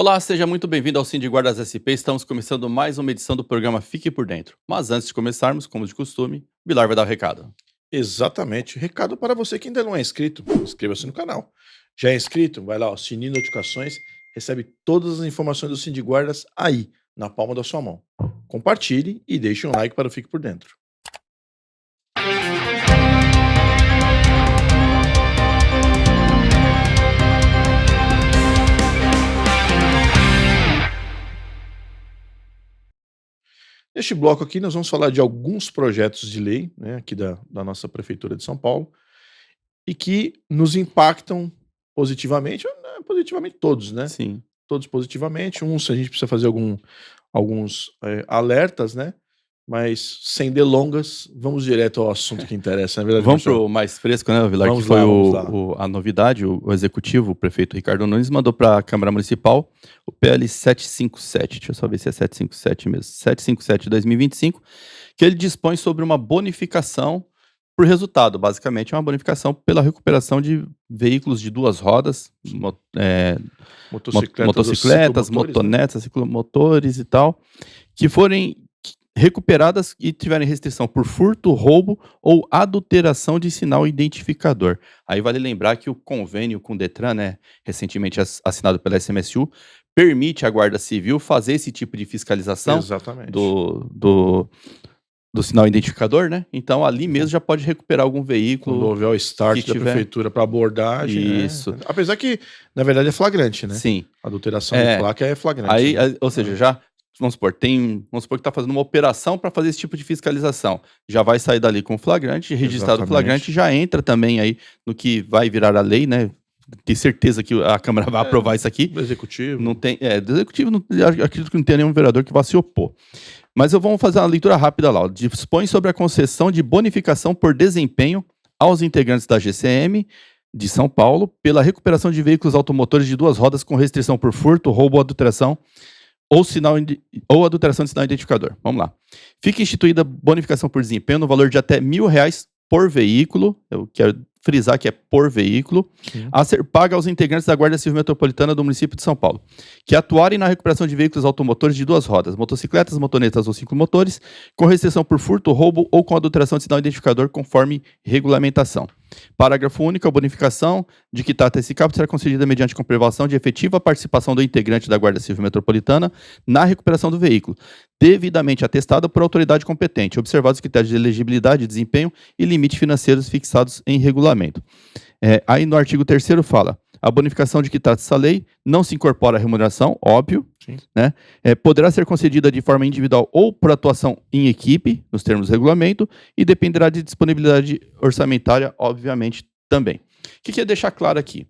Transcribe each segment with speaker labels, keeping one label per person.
Speaker 1: Olá, seja muito bem-vindo ao Cindy Guardas SP. Estamos começando mais uma edição do programa Fique por Dentro. Mas antes de começarmos, como de costume, Bilar vai dar o recado.
Speaker 2: Exatamente. Recado para você que ainda não é inscrito, inscreva-se no canal. Já é inscrito? Vai lá, ó, sininho de notificações, recebe todas as informações do Cindy Guardas aí, na palma da sua mão. Compartilhe e deixe um like para o Fique por Dentro. Neste bloco aqui, nós vamos falar de alguns projetos de lei, né, aqui da nossa Prefeitura de São Paulo, e que nos impactam positivamente, positivamente todos, né?
Speaker 1: Sim.
Speaker 2: Todos positivamente. Uns a gente precisa fazer alguns alertas, né? Mas sem delongas, vamos direto ao assunto que interessa, na verdade,
Speaker 1: Vamos
Speaker 2: Marcelo.
Speaker 1: pro mais fresco, né, Vilar?
Speaker 2: Vamos
Speaker 1: Que foi
Speaker 2: lá, vamos lá.
Speaker 1: a novidade, o executivo, o prefeito Ricardo Nunes, mandou para a Câmara Municipal o PL 757, deixa eu só ver se é 757 mesmo, 757 de 2025, que ele dispõe sobre uma bonificação por resultado. Basicamente, é uma bonificação pela recuperação de veículos de duas rodas, motocicletas,
Speaker 2: ciclomotores, né?
Speaker 1: motonetas, ciclomotores e tal, que forem recuperadas e tiverem restrição por furto, roubo ou adulteração de sinal identificador. Aí vale lembrar que o convênio com o Detran, né, recentemente assinado pela SMSU, permite à Guarda Civil fazer esse tipo de fiscalização
Speaker 2: Exatamente.
Speaker 1: do sinal identificador, né? Então ali mesmo já pode recuperar algum veículo.
Speaker 2: Quando houver o start
Speaker 1: que
Speaker 2: da prefeitura para abordagem.
Speaker 1: Isso.
Speaker 2: Apesar que, na verdade, é flagrante, né?
Speaker 1: Sim.
Speaker 2: A adulteração de placa é flagrante.
Speaker 1: Aí,
Speaker 2: né?
Speaker 1: ou seja, já, vamos supor que está fazendo uma operação para fazer esse tipo de fiscalização. Já vai sair dali com flagrante, registrado o flagrante, já entra também aí no que vai virar a lei, né? Tenho certeza que a Câmara vai aprovar isso aqui.
Speaker 2: Do Executivo.
Speaker 1: Não tem, do Executivo, acredito que não tem nenhum vereador que vá se opor. Mas eu vou fazer uma leitura rápida lá. Dispõe sobre a concessão de bonificação por desempenho aos integrantes da GCM de São Paulo pela recuperação de veículos automotores de duas rodas com restrição por furto, roubo ou adulteração ou adulteração de sinal identificador. Vamos lá. Fica instituída bonificação por desempenho no valor de até R$1.000 por veículo. Eu quero frisar que é por veículo, a ser paga aos integrantes da Guarda Civil Metropolitana do município de São Paulo, que atuarem na recuperação de veículos automotores de duas rodas, motocicletas, motonetas ou ciclomotores, com restrição por furto, roubo ou com adulteração de sinal identificador, conforme regulamentação. Parágrafo único, a bonificação de que trata esse caput será concedida mediante comprovação de efetiva participação do integrante da Guarda Civil Metropolitana na recuperação do veículo, devidamente atestada por autoridade competente, observados os critérios de elegibilidade, desempenho e limites financeiros fixados em regulamento. Aí no artigo 3º fala: a bonificação de que trata essa lei não se incorpora à remuneração, óbvio, né? Poderá ser concedida de forma individual ou por atuação em equipe, nos termos do regulamento, e dependerá de disponibilidade orçamentária, obviamente, também. O que eu ia deixar claro aqui?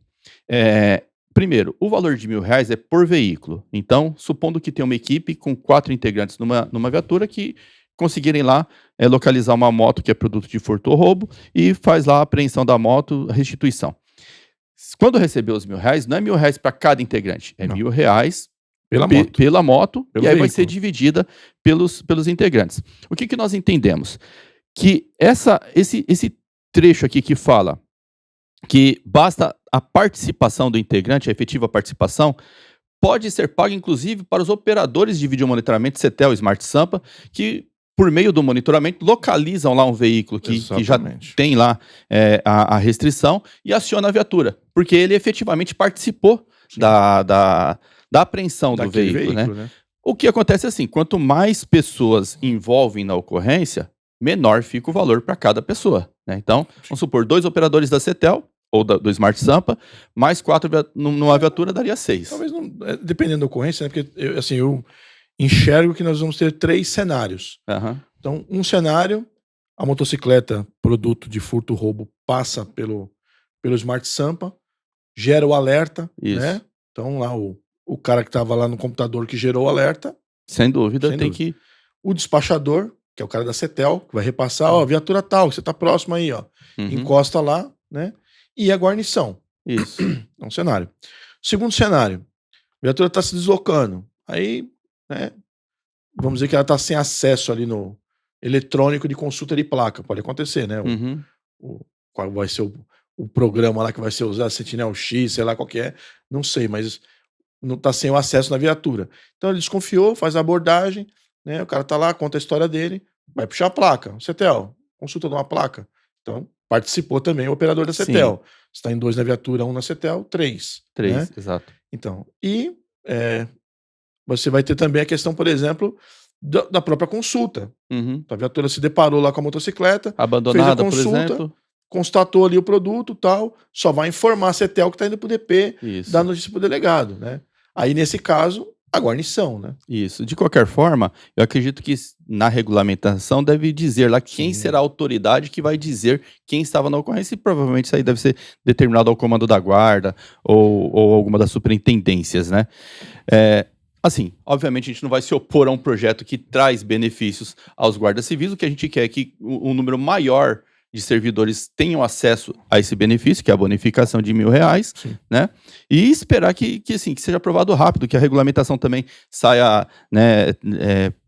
Speaker 1: Primeiro, o valor de R$1.000 é por veículo. Então, supondo que tem uma equipe com 4 integrantes numa viatura que conseguirem lá localizar uma moto que é produto de furto ou roubo e faz lá a apreensão da moto, restituição. Quando receber os R$1.000, não é R$1.000 para cada integrante, é R$1.000 pela moto, e aí vai ser dividida pelos integrantes. O que nós entendemos? Que esse trecho aqui que fala que basta a participação do integrante, a efetiva participação, pode ser paga inclusive para os operadores de videomonitoramento, Cetel, Smart Sampa, que por meio do monitoramento localizam lá um veículo que já tem lá a restrição e aciona a viatura, porque ele efetivamente participou da apreensão do veículo, né? O que acontece é assim, quanto mais pessoas envolvem na ocorrência, menor fica o valor para cada pessoa, né? Então, vamos supor, 2 operadores da Cetel, ou do Smart Sampa, mais 4 numa viatura daria 6.
Speaker 2: Talvez não, dependendo da ocorrência, né? Porque eu enxergo que nós vamos ter 3 cenários. Então, um cenário, a motocicleta, produto de furto roubo, passa pelo Smart Sampa, gera o alerta, né? Então, lá o cara que estava lá no computador que gerou o alerta.
Speaker 1: Sem dúvida, tem que...
Speaker 2: O despachador, que é o cara da Cetel, que vai repassar, ó, viatura tal, você tá próximo aí, ó. Encosta lá, né? E a guarnição.
Speaker 1: Isso.
Speaker 2: É um cenário. Segundo cenário, a viatura tá se deslocando. Aí, né? Vamos dizer que ela tá sem acesso ali no eletrônico de consulta de placa. Pode acontecer, né? Qual vai ser o programa lá que vai ser usado, Sentinel X, sei lá qual que é, não sei, mas não tá sem o acesso na viatura. Então ele desconfiou, faz a abordagem, né? O cara tá lá, conta a história dele, vai puxar a placa. CETEL, consulta de uma placa. Então, participou também o operador da CETEL. Você tá em 2 na viatura, 1 na CETEL, 3.
Speaker 1: 3,
Speaker 2: né?
Speaker 1: exato.
Speaker 2: Então, você vai ter também a questão, por exemplo, da própria consulta. A viatura se deparou lá com a motocicleta,
Speaker 1: abandonada,
Speaker 2: fez a consulta,
Speaker 1: por exemplo,
Speaker 2: constatou ali o produto, tal, só vai informar a CETEL que está indo para o DP,
Speaker 1: isso,
Speaker 2: dar notícia para o delegado, né? Aí, nesse caso, a guarnição, né?
Speaker 1: Isso. De qualquer forma, eu acredito que na regulamentação deve dizer lá quem será a autoridade que vai dizer quem estava na ocorrência, e provavelmente isso aí deve ser determinado ao comando da guarda ou alguma das superintendências, né? Assim, obviamente a gente não vai se opor a um projeto que traz benefícios aos guardas civis. O que a gente quer é que um número maior de servidores tenham acesso a esse benefício, que é a bonificação de R$1.000, né? E esperar que seja aprovado rápido, que a regulamentação também saia, né,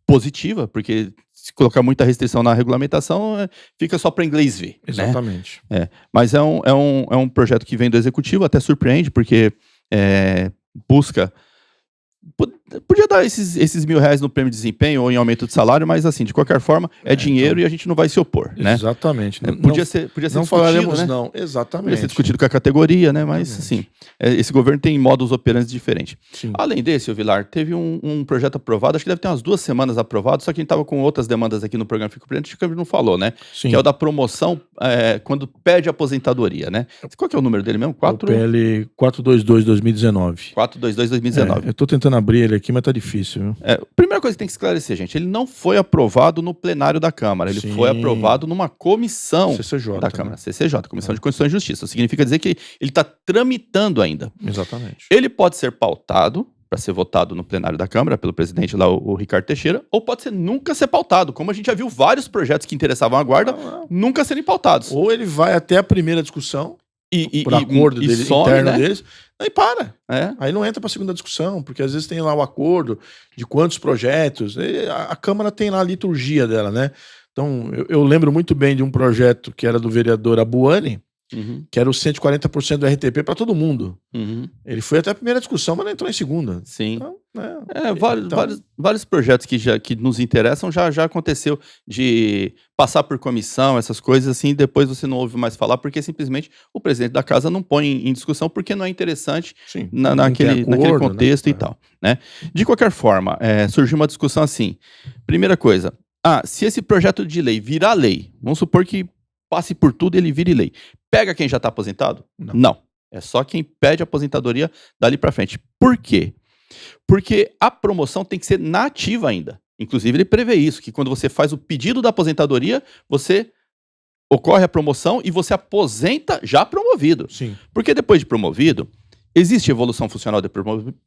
Speaker 1: positiva, porque se colocar muita restrição na regulamentação, fica só para inglês ver.
Speaker 2: Exatamente.
Speaker 1: Né? Mas é um projeto que vem do executivo, até surpreende, porque busca... Podia dar esses R$1.000 no prêmio de desempenho ou em aumento de salário, mas assim, de qualquer forma, dinheiro, então, e a gente não vai se opor, né?
Speaker 2: Exatamente.
Speaker 1: Podia ser
Speaker 2: não falaremos, né? Não, exatamente.
Speaker 1: Podia ser discutido com a categoria, né? Mas, assim, esse governo tem modus operandi diferentes. Além desse, Vilar, teve um projeto aprovado, acho que deve ter umas 2 semanas aprovado, só que a gente estava com outras demandas aqui no programa Fico Prudente, que a gente não falou, né? Que é o da promoção quando pede aposentadoria, né? Qual que é o número dele mesmo?
Speaker 2: O PL 422/2019.
Speaker 1: 422/2019.
Speaker 2: Eu tô tentando abrir ele aqui, mas tá difícil, viu?
Speaker 1: Primeira coisa que tem que esclarecer, gente, ele não foi aprovado no plenário da Câmara, ele foi aprovado numa comissão
Speaker 2: CCJ,
Speaker 1: da Câmara, CCJ, Comissão de Constituição e Justiça. Significa dizer que ele está tramitando ainda.
Speaker 2: Exatamente.
Speaker 1: Ele pode ser pautado para ser votado no plenário da Câmara pelo presidente lá, o Ricardo Teixeira, ou pode ser nunca ser pautado, como a gente já viu vários projetos que interessavam a guarda nunca serem pautados.
Speaker 2: Ou ele vai até a primeira discussão, por acordo dele,
Speaker 1: some,
Speaker 2: interno
Speaker 1: né?
Speaker 2: deles, aí para. Aí não entra para a segunda discussão, porque às vezes tem lá o acordo de quantos projetos. A Câmara tem lá a liturgia dela, né? Então, eu lembro muito bem de um projeto que era do vereador Abuani, que era o 140% do RTP para todo mundo. Ele foi até a primeira discussão, mas não entrou em segunda.
Speaker 1: Sim. Então, vários projetos que nos interessam já aconteceu de passar por comissão, essas coisas assim, depois você não ouve mais falar, porque simplesmente o presidente da casa não põe em discussão, porque não é interessante naquele contexto, né? E tal. Né? De qualquer forma, surgiu uma discussão assim. Primeira coisa, se esse projeto de lei virar lei, vamos supor que passe por tudo e ele vire lei. Pega quem já está aposentado? Não. É só quem pede aposentadoria dali para frente. Por quê? Porque a promoção tem que ser nativa ainda. Inclusive, ele prevê isso, que quando você faz o pedido da aposentadoria, ocorre a promoção e você aposenta já promovido.
Speaker 2: Sim.
Speaker 1: Porque depois de promovido, existe evolução funcional de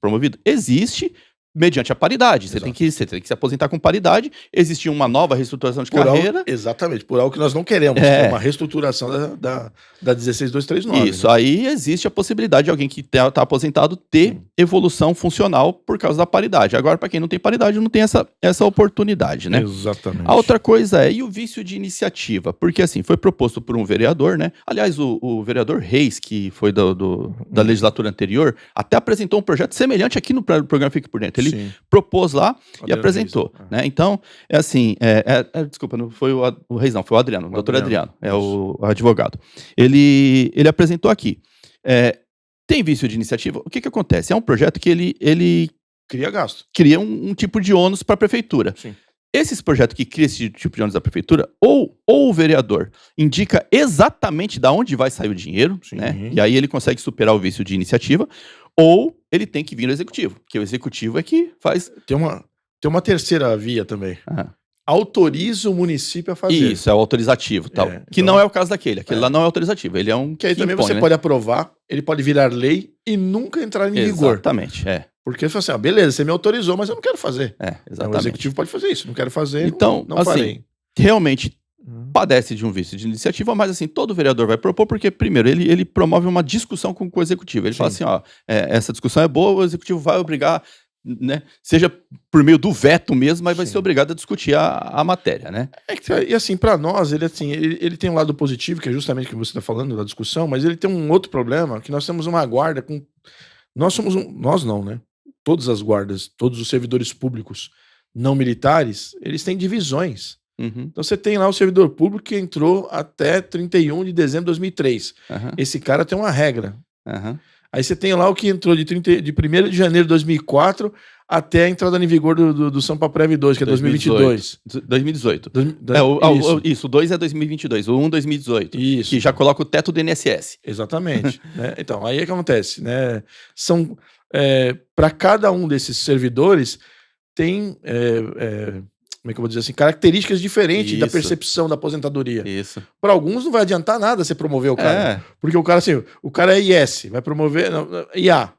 Speaker 1: promovido? Existe, mediante a paridade. Você tem que se aposentar com paridade. Existe uma nova reestruturação de carreira.
Speaker 2: Exatamente, por algo que nós não queremos, que é uma reestruturação da 16239.
Speaker 1: Isso, né? Aí existe a possibilidade de alguém que está aposentado ter evolução funcional por causa da paridade. Agora, para quem não tem paridade, não tem essa oportunidade, né?
Speaker 2: Exatamente.
Speaker 1: A outra coisa e o vício de iniciativa? Porque, assim, foi proposto por um vereador, né? Aliás, o vereador Reis, que foi da legislatura anterior, até apresentou um projeto semelhante aqui no programa Fique por Dentro. Ele propôs lá e apresentou, né? Então, desculpa, não foi o Reis, não, foi o Adriano, o doutor Adriano, o advogado. Ele apresentou aqui. Tem vício de iniciativa? O que acontece? É um projeto que ele
Speaker 2: cria gasto.
Speaker 1: Cria um tipo de ônus para a prefeitura.
Speaker 2: Sim.
Speaker 1: Esses projetos que criam esse tipo de ônus da prefeitura, ou o vereador indica exatamente de onde vai sair o dinheiro, né? E aí ele consegue superar o vício de iniciativa, ou ele tem que vir no executivo, porque o executivo é que faz...
Speaker 2: Tem uma terceira via também. Autoriza o município a fazer.
Speaker 1: Isso, é o autorizativo, tal. Que não é o caso daquele. Aquele lá não é autorizativo, ele é um...
Speaker 2: Que aí também você pode aprovar, ele pode virar lei e nunca entrar em vigor.
Speaker 1: Exatamente,
Speaker 2: Porque você fala assim, beleza, você me autorizou, mas eu não quero fazer.
Speaker 1: Exatamente.
Speaker 2: O executivo pode fazer isso, não quero fazer,
Speaker 1: então,
Speaker 2: não farei.
Speaker 1: Assim, realmente padece de um vício de iniciativa, mas assim, todo vereador vai propor, porque primeiro, ele promove uma discussão com o executivo. Ele fala assim, essa discussão é boa, o executivo vai obrigar, né, seja por meio do veto mesmo, mas vai ser obrigado a discutir a matéria, né?
Speaker 2: E assim, para nós, ele tem um lado positivo, que é justamente o que você está falando da discussão, mas ele tem um outro problema, que nós temos uma guarda com... Nós não, né? todas as guardas, todos os servidores públicos não militares, eles têm divisões. Então você tem lá o servidor público que entrou até 31 de dezembro de 2003. Esse cara tem uma regra. Aí você tem lá o que entrou de 1º de janeiro de 2004 até a entrada em vigor do Sampaprev 2, que é 2022.
Speaker 1: 2018. Isso, o 2 é 2022, o 1 2018. Isso. Que já coloca o teto do INSS.
Speaker 2: Exatamente. Né? Então, aí é que acontece. Né? São, para cada um desses servidores, tem, como é que eu vou dizer assim, características diferentes da percepção da aposentadoria.
Speaker 1: Isso.
Speaker 2: Para alguns não vai adiantar nada você promover o cara. Porque o cara, assim, o cara é IS, vai promover IA.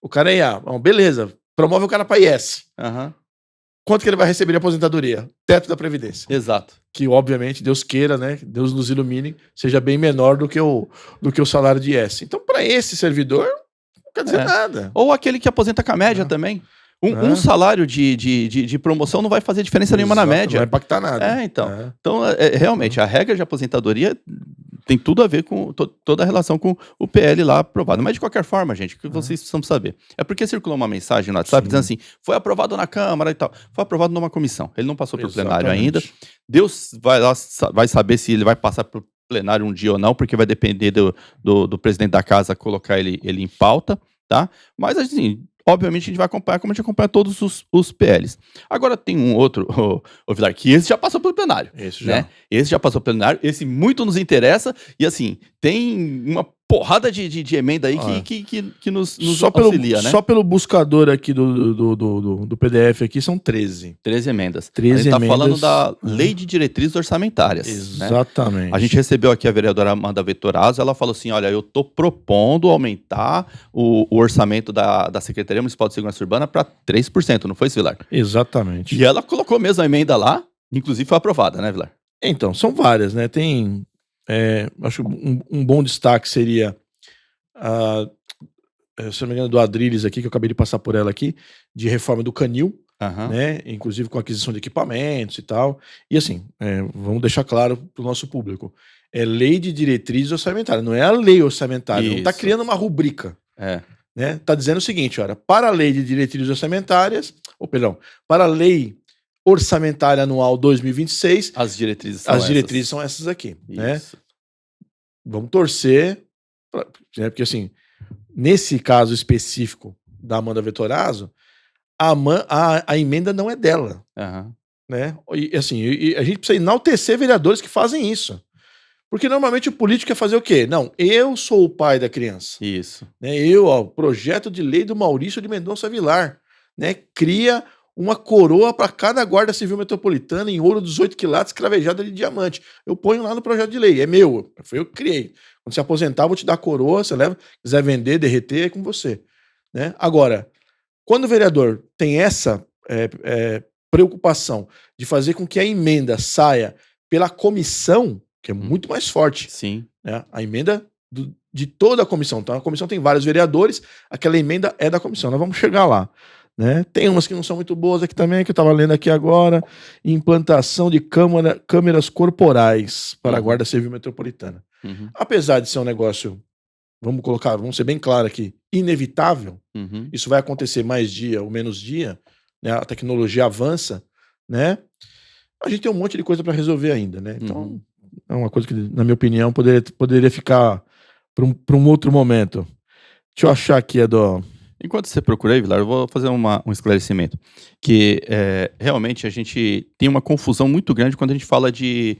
Speaker 2: O cara é IA. Bom, beleza. Promove o cara para IS. Quanto que ele vai receber de aposentadoria? Teto da Previdência.
Speaker 1: Exato.
Speaker 2: Que, obviamente, Deus queira, né? Deus nos ilumine, seja bem menor do que o salário de IS. Então, para esse servidor, não quer dizer nada.
Speaker 1: Ou aquele que aposenta com a média também. Um salário de promoção não vai fazer diferença nenhuma na média.
Speaker 2: Não vai impactar nada.
Speaker 1: Então, realmente, a regra de aposentadoria tem tudo a ver com toda a relação com o PL lá aprovado. Mas, de qualquer forma, gente, o que vocês precisam saber? É porque circulou uma mensagem no WhatsApp dizendo assim, foi aprovado na Câmara e tal. Foi aprovado numa comissão. Ele não passou pelo plenário ainda. Deus vai saber se ele vai passar pelo plenário um dia ou não, porque vai depender do presidente da casa colocar ele em pauta, tá? Mas, assim, obviamente a gente vai acompanhar como a gente acompanha todos os PLs. Agora tem um outro, Vilar, que esse já passou pelo plenário. Esse já passou pelo plenário, esse muito nos interessa, e assim, tem uma porrada de emenda aí que nos auxilia, né?
Speaker 2: Só pelo buscador aqui do PDF aqui são 13.
Speaker 1: 13 emendas.
Speaker 2: 13
Speaker 1: a gente
Speaker 2: emendas.
Speaker 1: Tá falando da Lei de Diretrizes Orçamentárias.
Speaker 2: Exatamente.
Speaker 1: Né? A gente recebeu aqui a vereadora Amanda Vettorazzo, ela falou assim, olha, eu tô propondo aumentar o orçamento da Secretaria Municipal de Segurança Urbana para 3%, não foi, Vilar?
Speaker 2: Exatamente.
Speaker 1: E ela colocou mesmo a emenda lá, inclusive foi aprovada, né, Vilar?
Speaker 2: Então, são várias, né? Tem... acho um bom destaque seria se não me engano, do Adriles aqui, que eu acabei de passar por ela aqui, de reforma do Canil, né? Inclusive com aquisição de equipamentos e tal. E assim, vamos deixar claro para o nosso público, é lei de diretrizes orçamentárias, não é a lei orçamentária, não está criando uma rubrica. Né? Tá dizendo o seguinte, olha, para a lei de diretrizes orçamentárias, para a lei orçamentária anual 2026,
Speaker 1: as diretrizes
Speaker 2: são essas aqui, né? Vamos torcer, né? Porque assim, nesse caso específico da Amanda Vettorazzo, a emenda não é dela, né? E assim, a gente precisa enaltecer vereadores que fazem isso. Porque normalmente o político quer fazer o quê? Não, eu sou o pai da criança.
Speaker 1: Isso.
Speaker 2: Né? Projeto de lei do Maurício de Mendonça Vilar, né? Cria uma coroa para cada guarda civil metropolitana em ouro 18 quilates cravejada de diamante. Eu ponho lá no projeto de lei, é meu, foi eu que criei. Quando você aposentar, eu vou te dar a coroa, você leva, quiser vender, derreter, é com você. Né? Agora, quando o vereador tem essa preocupação de fazer com que a emenda saia pela comissão, que é muito mais forte.
Speaker 1: Sim.
Speaker 2: Né? A emenda de toda a comissão. Então, a comissão tem vários vereadores, aquela emenda é da comissão. Nós vamos chegar lá. Né? Tem umas que não são muito boas aqui também, que eu estava lendo aqui agora. Implantação de câmeras corporais para a Guarda Civil Metropolitana. Apesar de ser um negócio, vamos ser bem claro aqui, inevitável, isso vai acontecer mais dia ou menos dia, né? A tecnologia avança, né? A gente tem um monte de coisa para resolver ainda, né? Então, é uma coisa que, na minha opinião, poderia ficar para um outro momento. Deixa eu achar aqui a do...
Speaker 1: Enquanto você procura aí, Vilar, eu vou fazer um esclarecimento. Que realmente a gente tem uma confusão muito grande quando a gente fala de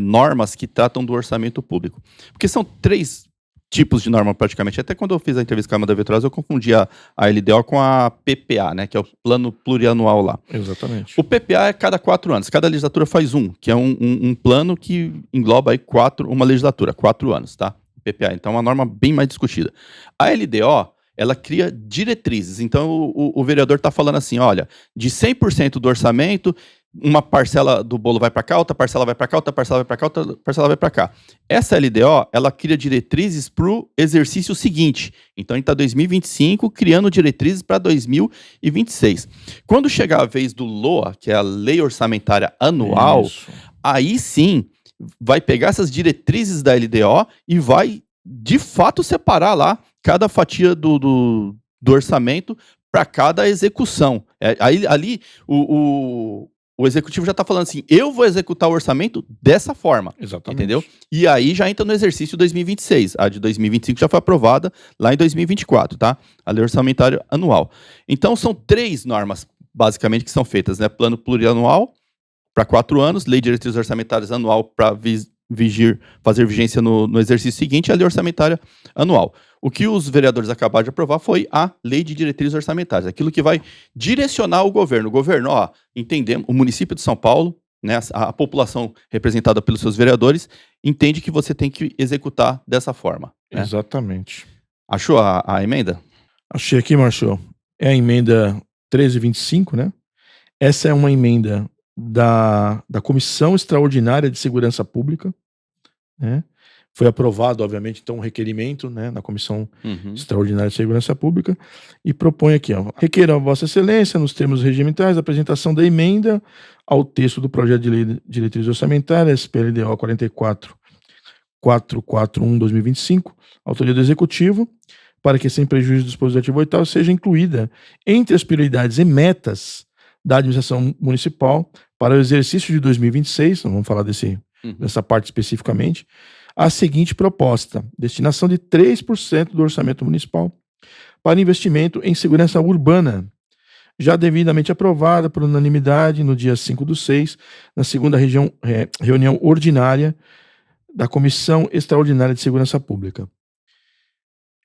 Speaker 1: normas que tratam do orçamento público. Porque são 3 tipos de norma praticamente. Até quando eu fiz a entrevista com a Amanda Vettorazzo, eu confundi a LDO com a PPA, né? Que é o Plano Plurianual lá.
Speaker 2: Exatamente.
Speaker 1: O PPA é cada 4 anos. Cada legislatura faz que é um plano que engloba aí uma legislatura, 4 anos, tá? PPA. Então é uma norma bem mais discutida. A LDO, ela cria diretrizes. Então, o vereador está falando assim, olha, de 100% do orçamento, uma parcela do bolo vai para cá, outra parcela vai para cá, outra parcela vai para cá, outra parcela vai para cá. Essa LDO, ela cria diretrizes para o exercício seguinte. Então, a gente está em 2025 criando diretrizes para 2026. Quando chegar a vez do LOA, que é a Lei Orçamentária Anual, aí sim vai pegar essas diretrizes da LDO e vai, de fato, separar lá cada fatia do orçamento para cada execução. Ali, o executivo já está falando assim, eu vou executar o orçamento dessa forma.
Speaker 2: Exatamente.
Speaker 1: Entendeu? E aí já entra no exercício 2026. A de 2025 já foi aprovada lá em 2024, tá? A lei orçamentária anual. Então, são 3 normas, basicamente, que são feitas, né? Plano plurianual para 4 anos, lei de diretrizes orçamentárias anual para fazer vigência no exercício seguinte, e a lei orçamentária anual. O que os vereadores acabaram de aprovar foi a lei de diretrizes orçamentárias, aquilo que vai direcionar o governo. O governo, entendemos, o município de São Paulo, né, a população representada pelos seus vereadores, entende que você tem que executar dessa forma. Né?
Speaker 2: Exatamente.
Speaker 1: Achou a emenda?
Speaker 2: Achei aqui, Marcelo. É a emenda 1325, né? Essa é uma emenda da Comissão Extraordinária de Segurança Pública, né? Foi aprovado, obviamente, então, um requerimento, né, na Comissão Extraordinária de Segurança Pública, e propõe aqui, requer a Vossa Excelência, nos termos regimentais, a apresentação da emenda ao texto do projeto de lei de diretrizes orçamentárias, PLDO 44441-2025, autoria do Executivo, para que, sem prejuízo do dispositivo 8º, seja incluída entre as prioridades e metas da administração municipal para o exercício de 2026, não vamos falar dessa parte especificamente, a seguinte proposta: destinação de 3% do orçamento municipal para investimento em segurança urbana, já devidamente aprovada por unanimidade no dia 5/6, na segunda reunião ordinária da Comissão Extraordinária de Segurança Pública.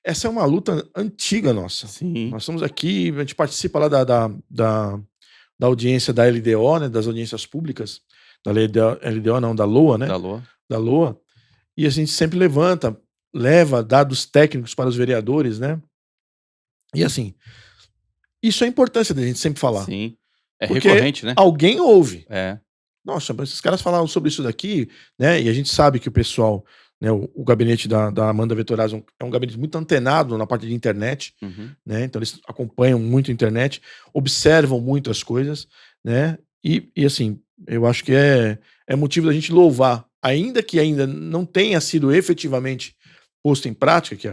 Speaker 2: Essa é uma luta antiga nossa.
Speaker 1: Sim.
Speaker 2: Nós estamos aqui, a gente participa lá da audiência da LDO, né, das audiências públicas, da LDO não, da LOA, né? Da LOA. E a gente sempre leva dados técnicos para os vereadores, né? E assim, isso é a importância da gente sempre falar.
Speaker 1: Sim, é
Speaker 2: porque
Speaker 1: recorrente, né?
Speaker 2: Alguém ouve.
Speaker 1: É.
Speaker 2: Nossa, esses caras falaram sobre isso daqui, né? E a gente sabe que o pessoal, né, o gabinete da Amanda Vettorazzi é um gabinete muito antenado na parte de internet, né? Então eles acompanham muito a internet, observam muito as coisas, né? E assim, eu acho que é motivo da gente louvar, ainda que ainda não tenha sido efetivamente posto em prática, que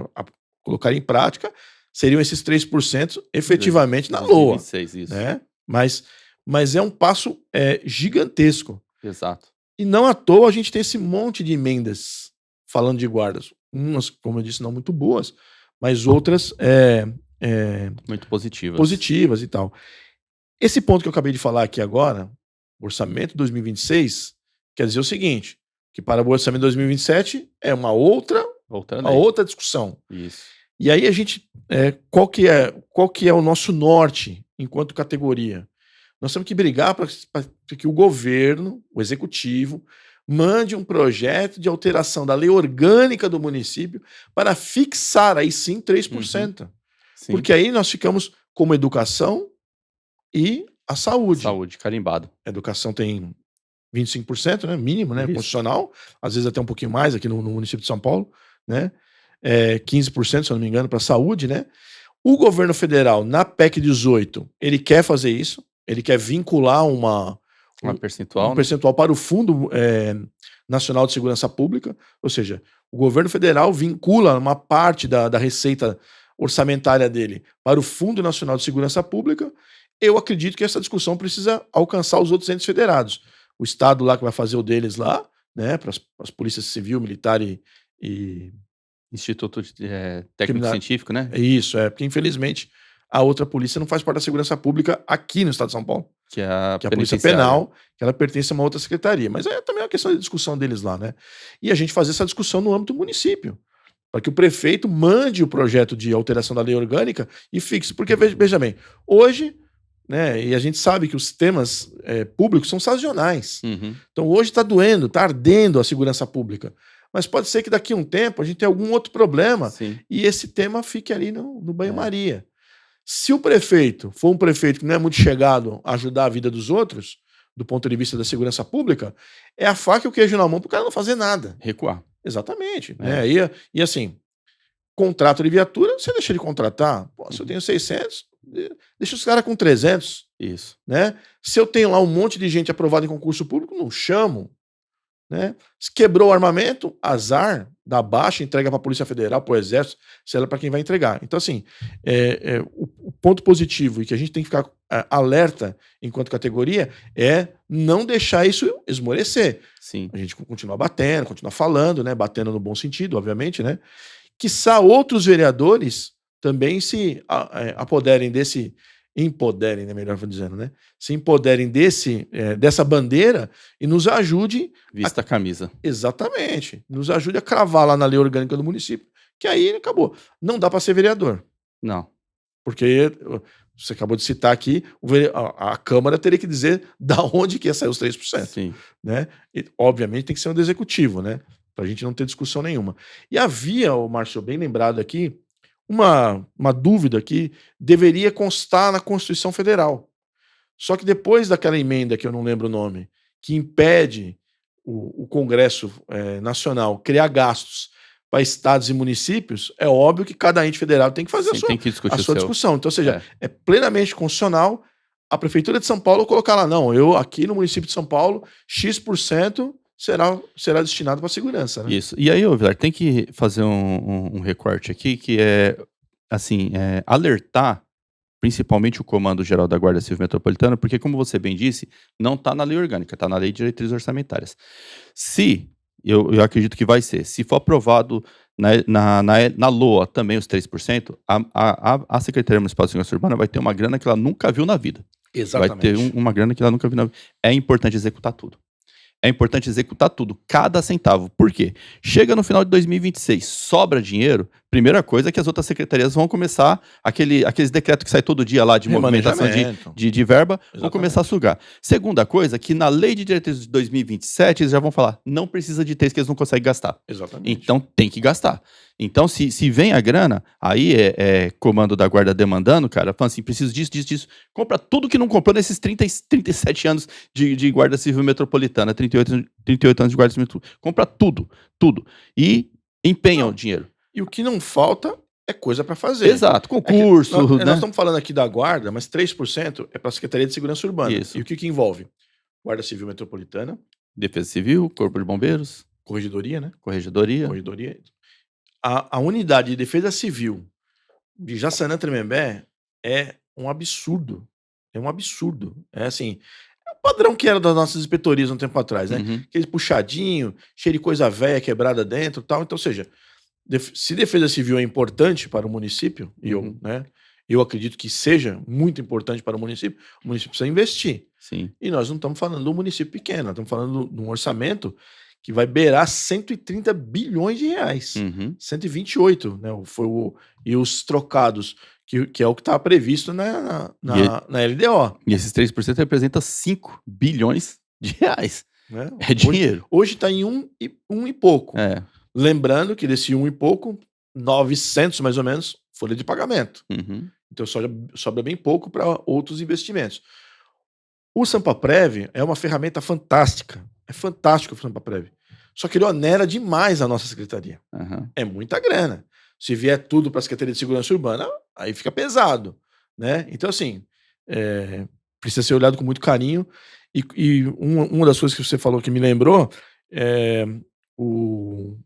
Speaker 2: colocar em prática, seriam esses 3% efetivamente na LOA.
Speaker 1: 2026, isso.
Speaker 2: Né? Mas é um passo gigantesco.
Speaker 1: Exato.
Speaker 2: E não à toa a gente tem esse monte de emendas falando de guardas. Umas, como eu disse, não muito boas, mas outras
Speaker 1: muito positivas.
Speaker 2: Positivas e tal. Esse ponto que eu acabei de falar aqui agora, orçamento 2026, quer dizer o seguinte, que para o orçamento 2027 é uma outra discussão.
Speaker 1: Isso.
Speaker 2: E aí a gente, qual que é o nosso norte enquanto categoria? Nós temos que brigar para que o governo, o executivo, mande um projeto de alteração da lei orgânica do município para fixar aí sim 3%.
Speaker 1: Sim.
Speaker 2: Porque aí nós ficamos como educação e a saúde.
Speaker 1: Saúde, carimbado.
Speaker 2: A educação tem 25%, né, mínimo, né, constitucional, às vezes até um pouquinho mais aqui no município de São Paulo, né, 15%, se eu não me engano, para a saúde, né. O governo federal, na PEC 18, ele quer fazer isso, ele quer vincular um percentual para o Fundo Nacional de Segurança Pública, ou seja, o governo federal vincula uma parte da receita orçamentária dele para o Fundo Nacional de Segurança Pública. Eu acredito que essa discussão precisa alcançar os outros entes federados. O Estado lá que vai fazer o deles lá, né, para as polícias civil, militar e
Speaker 1: Instituto Técnico-Científico, né?
Speaker 2: Isso, porque infelizmente a outra polícia não faz parte da segurança pública aqui no estado de São Paulo.
Speaker 1: Que é a
Speaker 2: Polícia Penal, que ela pertence a uma outra secretaria. Mas é também uma questão de discussão deles lá, né? E a gente fazer essa discussão no âmbito do município, para que o prefeito mande o projeto de alteração da lei orgânica e fixe. Porque, veja bem, hoje, né, e a gente sabe que os temas públicos são sazonais. Então hoje está doendo, está ardendo a segurança pública. Mas pode ser que daqui a um tempo a gente tenha algum outro problema e esse tema fique ali no banho-maria. Se o prefeito for um prefeito que não é muito chegado a ajudar a vida dos outros, do ponto de vista da segurança pública, é a faca e o queijo na mão para o cara não fazer nada.
Speaker 1: Recuar.
Speaker 2: Exatamente. Né? E assim, contrato de viatura, você deixa de contratar. Pô, se eu tenho 600, deixa os caras com 300.
Speaker 1: Isso.
Speaker 2: Né? Se eu tenho lá um monte de gente aprovada em concurso público, não chamo. Né? Se quebrou o armamento, azar, dá baixa, entrega para a Polícia Federal, para o Exército, sei lá para quem vai entregar. Então, assim, o ponto positivo e que a gente tem que ficar alerta enquanto categoria é não deixar isso esmorecer.
Speaker 1: Sim.
Speaker 2: A gente continuar batendo, continuar falando, né? Batendo no bom sentido, obviamente, né? Quiçá outros vereadores também se apoderem desse... Empoderem, né, melhor dizendo, né? Se empoderem dessa bandeira e nos ajude...
Speaker 1: Vista a camisa.
Speaker 2: Exatamente. Nos ajude a cravar lá na lei orgânica do município, que aí acabou. Não dá para ser vereador.
Speaker 1: Não.
Speaker 2: Porque você acabou de citar aqui, a Câmara teria que dizer da onde que ia sair os 3%.
Speaker 1: Sim.
Speaker 2: Né? E, obviamente tem que ser um do executivo, né? Para a gente não ter discussão nenhuma. E havia, o Márcio, bem lembrado aqui, uma dúvida que deveria constar na Constituição Federal. Só que depois daquela emenda, que eu não lembro o nome, que impede o Congresso Nacional criar gastos para estados e municípios, é óbvio que cada ente federal tem que fazer a sua discussão. Então, ou seja, é plenamente constitucional a Prefeitura de São Paulo colocar lá, não, eu aqui no município de São Paulo, X% será destinado para segurança. Né?
Speaker 1: Isso. E aí, Vilar, tem que fazer um recorte aqui, que é, assim, alertar principalmente o Comando Geral da Guarda Civil Metropolitana, porque, como você bem disse, não está na lei orgânica, está na lei de diretrizes orçamentárias. Eu acredito que vai ser, se for aprovado na LOA também os 3%, a Secretaria Municipal de Segurança Urbana vai ter uma grana que ela nunca viu na vida.
Speaker 2: Exatamente.
Speaker 1: Vai ter uma grana que ela nunca viu na vida. É importante executar tudo. É importante executar tudo, cada centavo. Por quê? Chega no final de 2026, sobra dinheiro, primeira coisa é que as outras secretarias vão começar, aqueles decretos que saem todo dia lá de movimentação de verba, vão começar a sugar. Segunda coisa, que na lei de diretrizes de 2027, eles já vão falar, não precisa de texto que eles não conseguem gastar.
Speaker 2: Exatamente.
Speaker 1: Então tem que gastar. Então, se vem a grana, aí comando da guarda demandando, cara, falando assim, preciso disso. Compra tudo que não comprou nesses 37 anos de Guarda Civil Metropolitana, 38 anos de Guarda Civil Metropolitana. Compra tudo. E empenha o dinheiro.
Speaker 2: E o que não falta é coisa para fazer.
Speaker 1: Exato, concurso.
Speaker 2: Nós estamos falando aqui da guarda, mas 3% é para a Secretaria de Segurança Urbana.
Speaker 1: Isso.
Speaker 2: E o que envolve? Guarda Civil Metropolitana.
Speaker 1: Defesa Civil, Corpo de Bombeiros.
Speaker 2: Corregedoria, né?
Speaker 1: Corregedoria.
Speaker 2: A unidade de defesa civil de Jaçanã-Tremembé é um absurdo. É um absurdo. É assim, é o padrão que era das nossas inspetorias um tempo atrás, né?
Speaker 1: Uhum.
Speaker 2: Aquele puxadinho, cheio de coisa velha, quebrada dentro e tal. Então, ou seja, se defesa civil é importante para o município, e eu acredito que seja muito importante para o município precisa investir.
Speaker 1: Sim.
Speaker 2: E nós não estamos falando de um município pequeno, nós estamos falando de um orçamento que vai beirar 130 bilhões de reais. 128, né? E os trocados, que é o que está previsto na LDO.
Speaker 1: E esses 3% representa 5 bilhões de reais.
Speaker 2: Né?
Speaker 1: É dinheiro.
Speaker 2: Hoje está em um e pouco.
Speaker 1: É.
Speaker 2: Lembrando que desse 1 e pouco, 900 mais ou menos, folha de pagamento. Então sobra bem pouco para outros investimentos. O Sampaprev é uma ferramenta fantástica. É fantástico o Sampaprev. Só que ele onera demais a nossa secretaria. É muita grana. Se vier tudo para a Secretaria de Segurança Urbana, aí fica pesado. Né? Então, assim, precisa ser olhado com muito carinho. E uma das coisas que você falou que me lembrou é o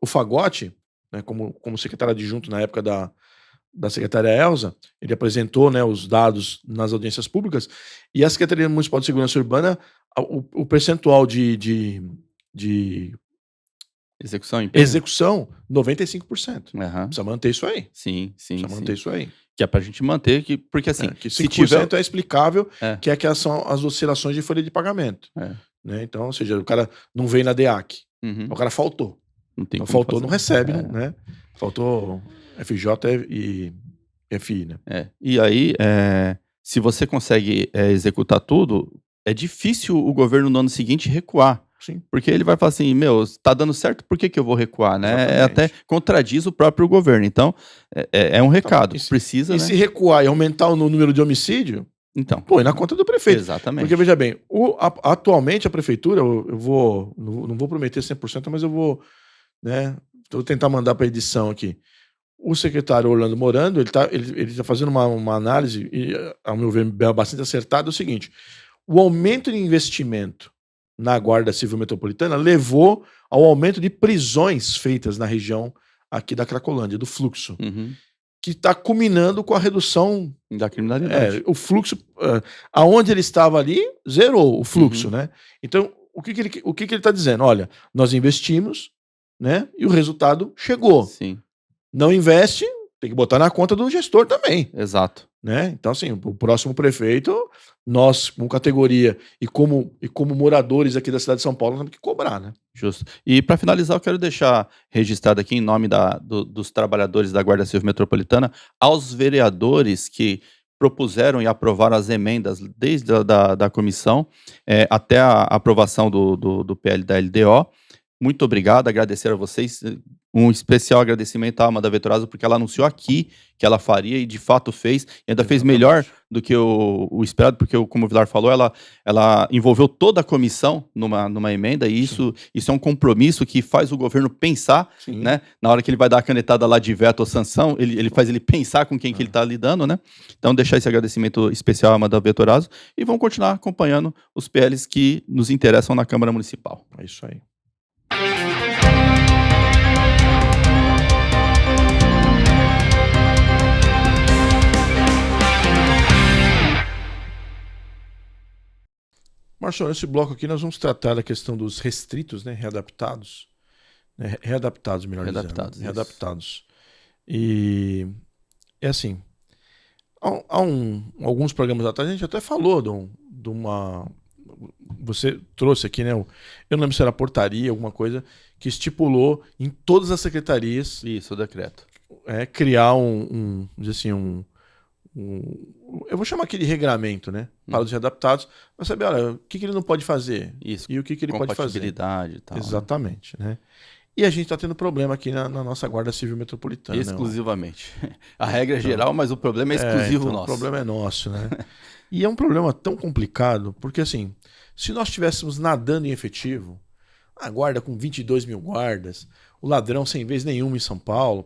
Speaker 2: Fagotti, né, como secretário adjunto na época da secretária Elza, ele apresentou, né, os dados nas audiências públicas, e a Secretaria Municipal de Segurança Urbana, o percentual de execução, 95%. Precisa manter isso aí.
Speaker 1: Sim.
Speaker 2: Precisa manter isso aí.
Speaker 1: Que é pra gente manter, porque assim...
Speaker 2: que 5% se tiver... é explicável, que é que são as oscilações de folha de pagamento. Né? Então, ou seja, o cara não veio na DEAC, o cara faltou. Então faltou, não recebe, né? Faltou FJ e FI, né?
Speaker 1: E aí, se você consegue executar tudo, é difícil o governo no ano seguinte recuar.
Speaker 2: Sim.
Speaker 1: Porque ele vai falar assim, tá dando certo, por que eu vou recuar, né? Até contradiz o próprio governo. Então, é um recado. Precisa, né?
Speaker 2: Se recuar e aumentar o número de homicídio,
Speaker 1: então,
Speaker 2: põe na conta do prefeito.
Speaker 1: Exatamente.
Speaker 2: Porque, veja bem, atualmente a prefeitura, não vou prometer 100%, mas eu vou, né, vou tentar mandar para edição aqui. O secretário Orlando Morando, ele tá fazendo uma análise, e, ao meu ver, bastante acertada, é o seguinte: o aumento de investimento na Guarda Civil Metropolitana levou ao aumento de prisões feitas na região aqui da Cracolândia, do fluxo. que está culminando com a redução
Speaker 1: da criminalidade.
Speaker 2: O fluxo, aonde ele estava ali, zerou o fluxo, né? Então, o que ele está dizendo? Olha, nós investimos, né? E o resultado chegou.
Speaker 1: Sim.
Speaker 2: Não investe, tem que botar na conta do gestor também.
Speaker 1: Exato.
Speaker 2: Né? Então, assim, o próximo prefeito, nós, como categoria e como moradores aqui da cidade de São Paulo, temos que cobrar, né?
Speaker 1: Justo. E para finalizar, eu quero deixar registrado aqui, em nome dos trabalhadores da Guarda Civil Metropolitana, aos vereadores que propuseram e aprovaram as emendas desde da comissão até a aprovação do PL da LDO. Muito obrigado, agradecer a vocês. Um especial agradecimento à Amanda Vettorazzo, porque ela anunciou aqui que ela faria e de fato fez, e ainda fez melhor do que o esperado, porque, como o Vilar falou, ela envolveu toda a comissão numa emenda, e isso é um compromisso que faz o governo pensar, né? Na hora que ele vai dar a canetada lá de veto ou sanção, ele faz ele pensar com quem que ele está lidando, né? Então, deixar esse agradecimento especial à Amanda Vettorazzo, e vamos continuar acompanhando os PLs que nos interessam na Câmara Municipal.
Speaker 2: É isso aí. Marcelo, nesse bloco aqui nós vamos tratar da questão dos restritos, né, readaptados. Readaptados, melhor dizendo. Readaptados. E é assim, alguns programas atrás a gente até falou de uma... Você trouxe aqui, né? Eu não lembro se era portaria, alguma coisa, que estipulou em todas as secretarias...
Speaker 1: Isso, o decreto.
Speaker 2: Criar eu vou chamar aqui de regramento, né? Para os readaptados, para saber, olha, o que ele não pode fazer.
Speaker 1: Isso,
Speaker 2: e o que ele pode fazer.
Speaker 1: Compatibilidade e tal.
Speaker 2: Exatamente, né? E a gente está tendo problema aqui na nossa Guarda Civil Metropolitana.
Speaker 1: Exclusivamente. A regra é geral, mas o problema é exclusivo nosso.
Speaker 2: O problema é nosso, né? E é um problema tão complicado, porque assim, se nós estivéssemos nadando em efetivo, a guarda com 22 mil guardas, o ladrão sem vez nenhuma em São Paulo,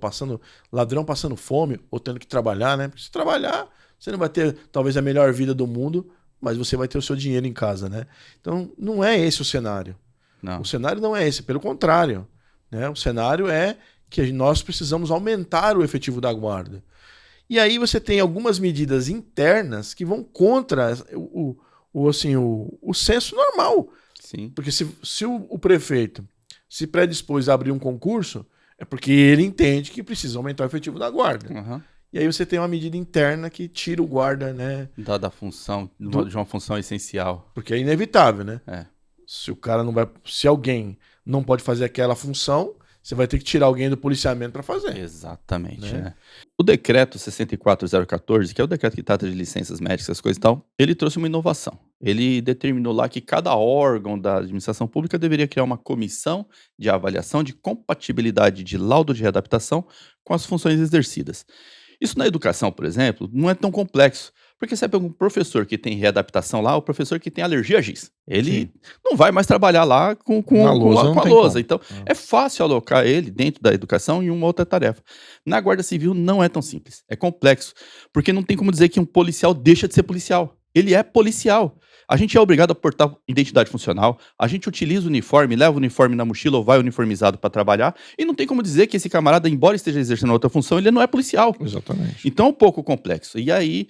Speaker 2: ladrão passando fome ou tendo que trabalhar, né? Porque se trabalhar, você não vai ter talvez a melhor vida do mundo, mas você vai ter o seu dinheiro em casa, né? Então, não é esse o cenário.
Speaker 1: Não.
Speaker 2: O cenário não é esse, pelo contrário, né? O cenário é que nós precisamos aumentar o efetivo da guarda. E aí você tem algumas medidas internas que vão contra o senso normal.
Speaker 1: Sim.
Speaker 2: Porque se o prefeito se predispôs a abrir um concurso, é porque ele entende que precisa aumentar o efetivo da guarda.
Speaker 1: Uhum.
Speaker 2: E aí você tem uma medida interna que tira o guarda, né?
Speaker 1: Da função, de uma função essencial.
Speaker 2: Porque é inevitável, né?
Speaker 1: Se
Speaker 2: alguém não pode fazer aquela função, você vai ter que tirar alguém do policiamento para fazer.
Speaker 1: Exatamente. Né? O decreto 64014, que é o decreto que trata de licenças médicas, essas coisas e tal, ele trouxe uma inovação. Ele determinou lá que cada órgão da administração pública deveria criar uma comissão de avaliação de compatibilidade de laudo de readaptação com as funções exercidas. Isso na educação, por exemplo, não é tão complexo. Porque você pega um professor que tem readaptação lá, o professor que tem alergia a giz. Ele não vai mais trabalhar lá com a lousa. Então, é fácil alocar ele dentro da educação em uma outra tarefa. Na Guarda Civil não é tão simples. É complexo. Porque não tem como dizer que um policial deixa de ser policial. Ele é policial. A gente é obrigado a portar identidade funcional, a gente utiliza o uniforme, leva o uniforme na mochila ou vai uniformizado para trabalhar, e não tem como dizer que esse camarada, embora esteja exercendo outra função, ele não é policial.
Speaker 2: Exatamente.
Speaker 1: Então é um pouco complexo. E aí,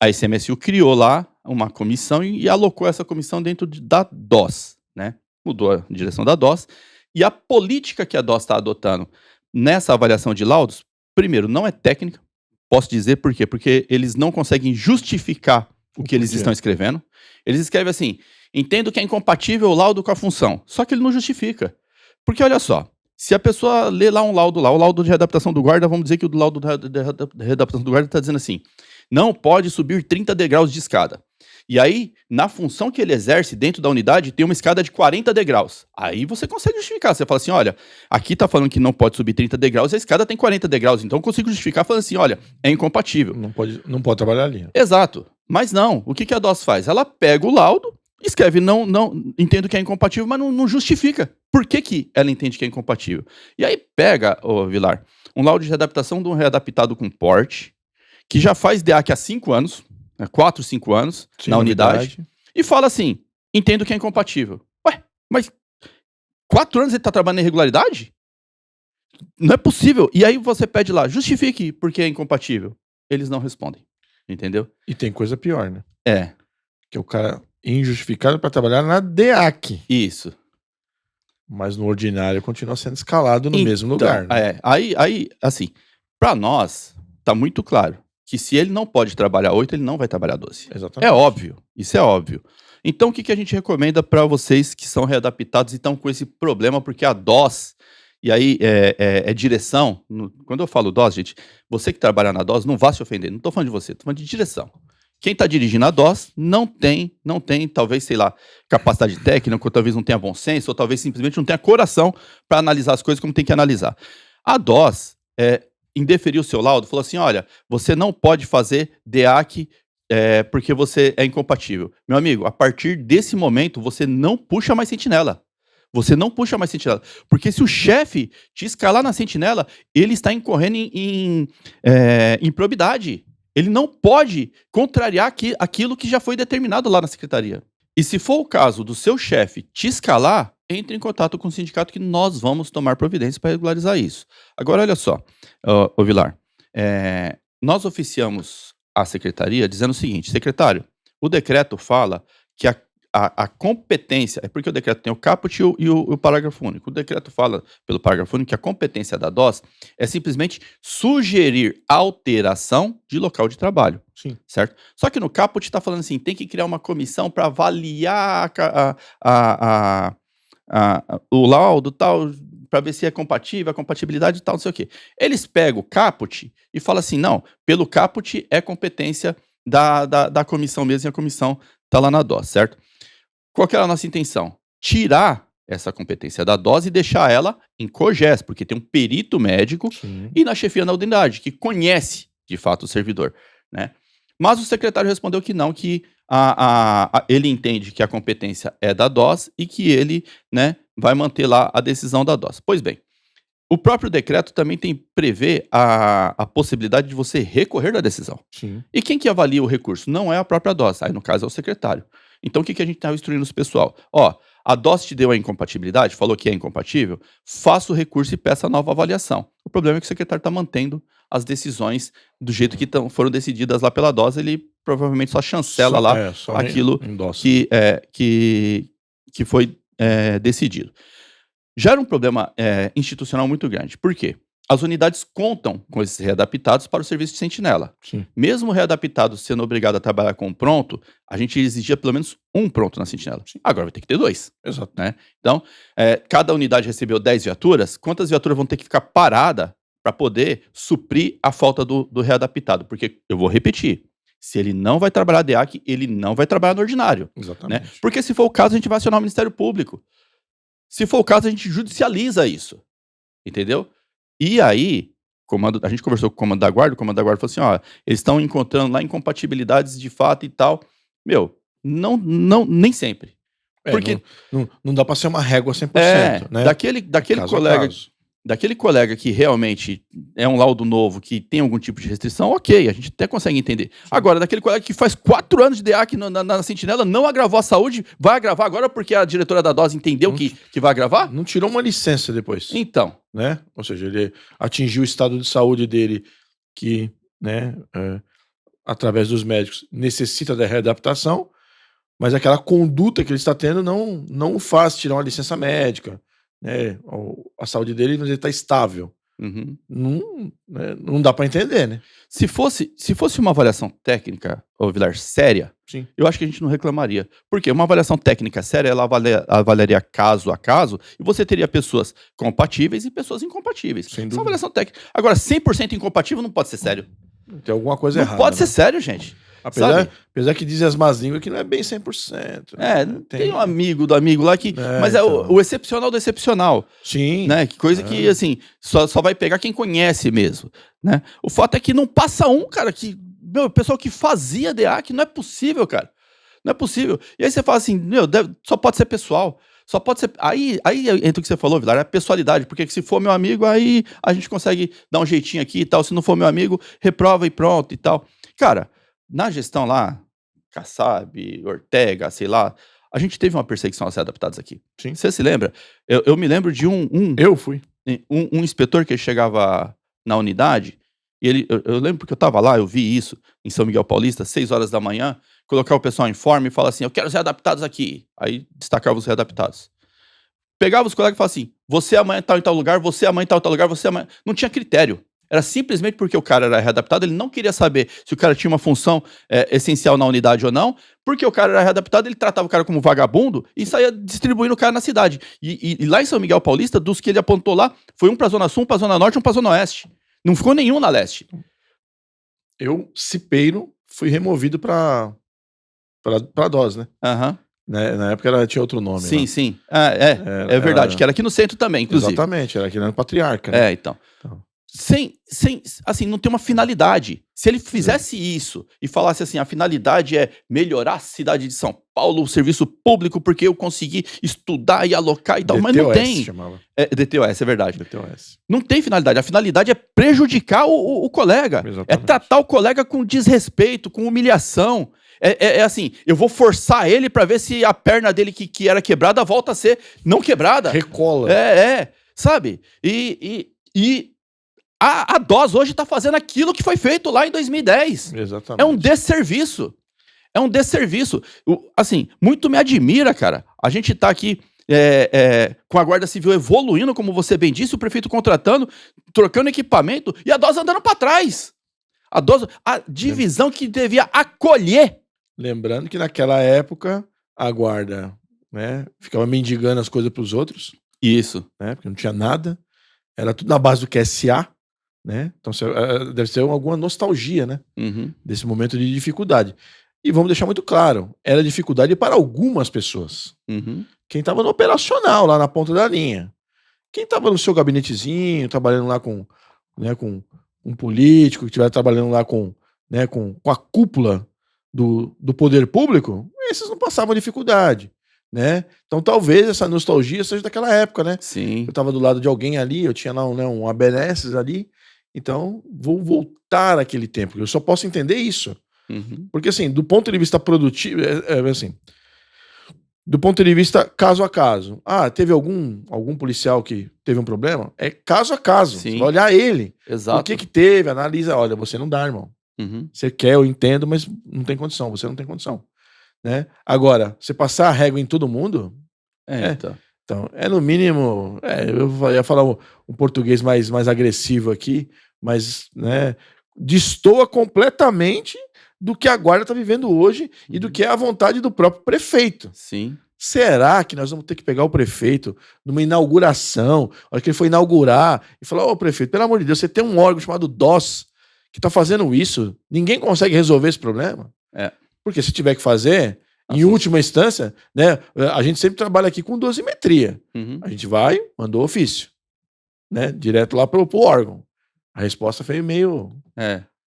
Speaker 1: a ICMSU criou lá uma comissão e alocou essa comissão dentro da DOS, né? Mudou a direção da DOS. E a política que a DOS está adotando nessa avaliação de laudos, primeiro, não é técnica. Posso dizer por quê? Porque eles não conseguem justificar o que eles estão escrevendo. Eles escrevem assim, entendo que é incompatível o laudo com a função. Só que ele não justifica. Porque olha só, se a pessoa lê lá um laudo lá, o laudo de readaptação do guarda, vamos dizer que o laudo de readaptação do guarda está dizendo assim, não pode subir 30 degraus de escada. E aí, na função que ele exerce dentro da unidade, tem uma escada de 40 degraus. Aí você consegue justificar. Você fala assim, olha, aqui tá falando que não pode subir 30 degraus, a escada tem 40 degraus. Então eu consigo justificar falando assim, olha, é incompatível.
Speaker 2: Não pode trabalhar ali.
Speaker 1: Exato. Mas não. O que a DOS faz? Ela pega o laudo, escreve, não entendo que é incompatível, mas não justifica. Por que ela entende que é incompatível? E aí pega, Vilar, um laudo de readaptação de um readaptado com porte, que já faz DEAC há 5 anos, 4, 5 anos, na unidade, e fala assim, entendo que é incompatível. Ué, mas 4 anos ele tá trabalhando na irregularidade? Não é possível. E aí você pede lá, justifique porque é incompatível. Eles não respondem. Entendeu?
Speaker 2: E tem coisa pior, né?
Speaker 1: É.
Speaker 2: Que é o cara injustificado para trabalhar na DEAC.
Speaker 1: Isso.
Speaker 2: Mas no ordinário continua sendo escalado no mesmo lugar.
Speaker 1: Né? Aí, assim, para nós, tá muito claro que se ele não pode trabalhar 8, ele não vai trabalhar 12.
Speaker 2: Exatamente.
Speaker 1: É óbvio. Isso é óbvio. Então, o que a gente recomenda para vocês que são readaptados e estão com esse problema, porque a DOS, e aí é direção. Quando eu falo DOS, gente, você que trabalha na DOS, não vá se ofender. Não estou falando de você, estou falando de direção. Quem está dirigindo a DOS não tem, talvez, sei lá, capacidade técnica, ou talvez não tenha bom senso, ou talvez simplesmente não tenha coração para analisar as coisas como tem que analisar. A DOS, indeferiu o seu laudo, falou assim, olha, você não pode fazer DEAC porque você é incompatível. Meu amigo, a partir desse momento, você não puxa mais sentinela. Você não puxa mais sentinela. Porque se o chefe te escalar na sentinela, ele está incorrendo em improbidade. Ele não pode contrariar aquilo que já foi determinado lá na secretaria. E se for o caso do seu chefe te escalar, entre em contato com o sindicato que nós vamos tomar providência para regularizar isso. Agora, olha só, ô Vilar, nós oficiamos a secretaria dizendo o seguinte, secretário, o decreto fala que a competência, é porque o decreto tem o caput e o parágrafo único. O decreto fala, pelo parágrafo único, que a competência da DOS é simplesmente sugerir alteração de local de trabalho.
Speaker 2: Sim.
Speaker 1: Certo? Só que no caput está falando assim, tem que criar uma comissão para avaliar o laudo tal, para ver se é compatível, a compatibilidade e tal, não sei o quê. Eles pegam o caput e falam assim, não, pelo caput é competência da comissão mesmo, e a comissão está lá na DOS, certo? Qual que era a nossa intenção? Tirar essa competência da DOS e deixar ela em COGES, porque tem um perito médico e na chefia da unidade, que conhece, de fato, o servidor, né? Mas o secretário respondeu que não, que ele entende que a competência é da DOS e que ele, né, vai manter lá a decisão da DOS. Pois bem, o próprio decreto também prevê a possibilidade de você recorrer da decisão.
Speaker 2: Sim.
Speaker 1: E quem que avalia o recurso? Não é a própria DOS, aí no caso é o secretário. Então o que a gente estava instruindo os pessoal? Ó, a DOS te deu a incompatibilidade, falou que é incompatível, faça o recurso e peça a nova avaliação. O problema é que o secretário está mantendo as decisões do jeito que foram decididas lá pela DOS, ele provavelmente só chancela aquilo que foi decidido. Já era um problema institucional muito grande. Por quê? As unidades contam com esses readaptados para o serviço de sentinela.
Speaker 2: Sim.
Speaker 1: Mesmo o readaptado sendo obrigado a trabalhar com um pronto, a gente exigia pelo menos um pronto na sentinela. Sim. Agora vai ter que ter 2.
Speaker 2: Exato.
Speaker 1: Né? Então, cada unidade recebeu 10 viaturas. Quantas viaturas vão ter que ficar paradas para poder suprir a falta do readaptado? Porque, eu vou repetir, se ele não vai trabalhar DEAC, ele não vai trabalhar no ordinário.
Speaker 2: Exatamente.
Speaker 1: Né? Porque se for o caso, a gente vai acionar o Ministério Público. Se for o caso, a gente judicializa isso. Entendeu? E aí, a gente conversou com o comando da guarda falou assim, ó, eles estão encontrando lá incompatibilidades de fato e tal. Meu, não, nem sempre. Porque
Speaker 2: não dá para ser uma régua 100%, né?
Speaker 1: Daquele colega que realmente é um laudo novo, que tem algum tipo de restrição, ok, a gente até consegue entender. Sim. Agora, daquele colega que faz 4 anos de DEAC na sentinela, não agravou a saúde, vai agravar agora porque a diretora da DOS entendeu que vai agravar?
Speaker 2: Não tirou uma licença depois.
Speaker 1: Então.
Speaker 2: Né? Ou seja, ele atingiu o estado de saúde dele que, né, através dos médicos, necessita da readaptação, mas aquela conduta que ele está tendo não o faz tirar uma licença médica. Né, a saúde dele está estável.
Speaker 1: Uhum.
Speaker 2: Não dá para entender, né?
Speaker 1: Se fosse uma avaliação técnica, ou Vilar, séria,
Speaker 2: sim, eu
Speaker 1: acho que a gente não reclamaria. Porque uma avaliação técnica séria, ela avaliaria caso a caso, e você teria pessoas compatíveis e pessoas incompatíveis. Isso é uma avaliação técnica. Agora, 100% incompatível não pode ser sério.
Speaker 2: Tem alguma coisa errada.
Speaker 1: Não pode ser sério, gente.
Speaker 2: Apesar que dizem as más línguas que não é bem 100%.
Speaker 1: Tem um amigo do amigo lá que... mas é então... o excepcional do excepcional.
Speaker 2: Sim.
Speaker 1: Né? Que coisa que, assim, só vai pegar quem conhece mesmo. Né? O fato é que não passa cara, que... Meu, o pessoal que fazia DEAC, não é possível, cara. Não é possível. E aí você fala assim, só pode ser pessoal. Só pode ser... Aí entra o que você falou, Vilar, é a pessoalidade. Porque se for meu amigo, aí a gente consegue dar um jeitinho aqui e tal. Se não for meu amigo, reprova e pronto e tal. Cara... Na gestão lá, Kassab, Ortega, sei lá, a gente teve uma perseguição aos readaptados aqui.
Speaker 2: Sim.
Speaker 1: Você se lembra? Eu me lembro de um...
Speaker 2: Eu fui.
Speaker 1: Um inspetor que chegava na unidade, e eu lembro porque eu tava lá, eu vi isso em São Miguel Paulista, 6 horas da manhã, colocar o pessoal em forma e falar assim, eu quero os readaptados aqui. Aí destacava os readaptados. Pegava os colegas e falava assim, você amanhã tá em tal lugar, você amanhã tá em tal lugar, você amanhã... Não tinha critério. Era simplesmente porque o cara era readaptado, ele não queria saber se o cara tinha uma função essencial na unidade ou não, porque o cara era readaptado, ele tratava o cara como vagabundo e saía distribuindo o cara na cidade. E lá em São Miguel Paulista, dos que ele apontou lá, foi um pra Zona Sul, um pra Zona Norte, um pra Zona Oeste. Não ficou nenhum na Leste.
Speaker 2: Eu, cipeiro, fui removido pra DOS, né?
Speaker 1: Aham.
Speaker 2: Na época ela tinha outro nome.
Speaker 1: Sim,
Speaker 2: lá.
Speaker 1: sim. É verdade, que era aqui no centro também, inclusive.
Speaker 2: Exatamente, era aqui no Patriarca. Né?
Speaker 1: Então. Assim, não tem uma finalidade. Se ele fizesse isso e falasse assim, a finalidade é melhorar a cidade de São Paulo, o serviço público, porque eu consegui estudar e alocar e tal, mas não tem.
Speaker 2: Chamava.
Speaker 1: DTOS, é verdade.
Speaker 2: DTOS.
Speaker 1: Não tem finalidade. A finalidade é prejudicar o colega.
Speaker 2: Exatamente.
Speaker 1: É tratar o colega com desrespeito, com humilhação. É assim, eu vou forçar ele pra ver se a perna dele que era quebrada volta a ser não quebrada.
Speaker 2: Recola.
Speaker 1: Sabe? E a DOS hoje tá fazendo aquilo que foi feito lá em 2010.
Speaker 2: Exatamente.
Speaker 1: É um desserviço. É um desserviço. Assim, muito me admira, cara. A gente tá aqui com a Guarda Civil evoluindo, como você bem disse, o prefeito contratando, trocando equipamento e a DOS andando pra trás. A divisão que devia acolher.
Speaker 2: Lembrando que naquela época a guarda, né, ficava mendigando as coisas pros outros.
Speaker 1: Isso.
Speaker 2: Né, porque não tinha nada. Era tudo na base do QSA, né? Então deve ser alguma nostalgia, né?
Speaker 1: Uhum.
Speaker 2: Desse momento de dificuldade. E vamos deixar muito claro, era dificuldade para algumas pessoas.
Speaker 1: Uhum.
Speaker 2: Quem estava no operacional, lá na ponta da linha. Quem estava no seu gabinetezinho, trabalhando lá com um político, que estiver trabalhando lá com a cúpula do poder público, esses não passavam dificuldade, né? Então talvez essa nostalgia seja daquela época, né?
Speaker 1: Sim.
Speaker 2: Eu estava do lado de alguém ali, eu tinha lá um ABNS ali, então vou voltar àquele tempo. Eu só posso entender isso.
Speaker 1: Uhum.
Speaker 2: Porque assim, do ponto de vista produtivo, assim, do ponto de vista caso a caso. Teve algum policial que teve um problema? É caso a caso.
Speaker 1: Sim.
Speaker 2: Você vai olhar ele.
Speaker 1: Exato.
Speaker 2: O que teve, analisa, olha, você não dá, irmão.
Speaker 1: Uhum.
Speaker 2: Você quer, eu entendo, mas não tem condição, você não tem condição. Né? Agora, você passar a régua em todo mundo, então, no mínimo, eu ia falar um português mais agressivo aqui, mas, né, destoa completamente do que a guarda está vivendo hoje e do que é a vontade do próprio prefeito.
Speaker 1: Sim.
Speaker 2: Será que nós vamos ter que pegar o prefeito numa inauguração, a hora que ele for inaugurar, e falar, prefeito, pelo amor de Deus, você tem um órgão chamado DOS que está fazendo isso, ninguém consegue resolver esse problema? Porque se tiver que fazer, em última instância, né, a gente sempre trabalha aqui com dosimetria.
Speaker 1: Uhum.
Speaker 2: A gente vai, mandou ofício, né, direto lá pro órgão. A resposta foi meio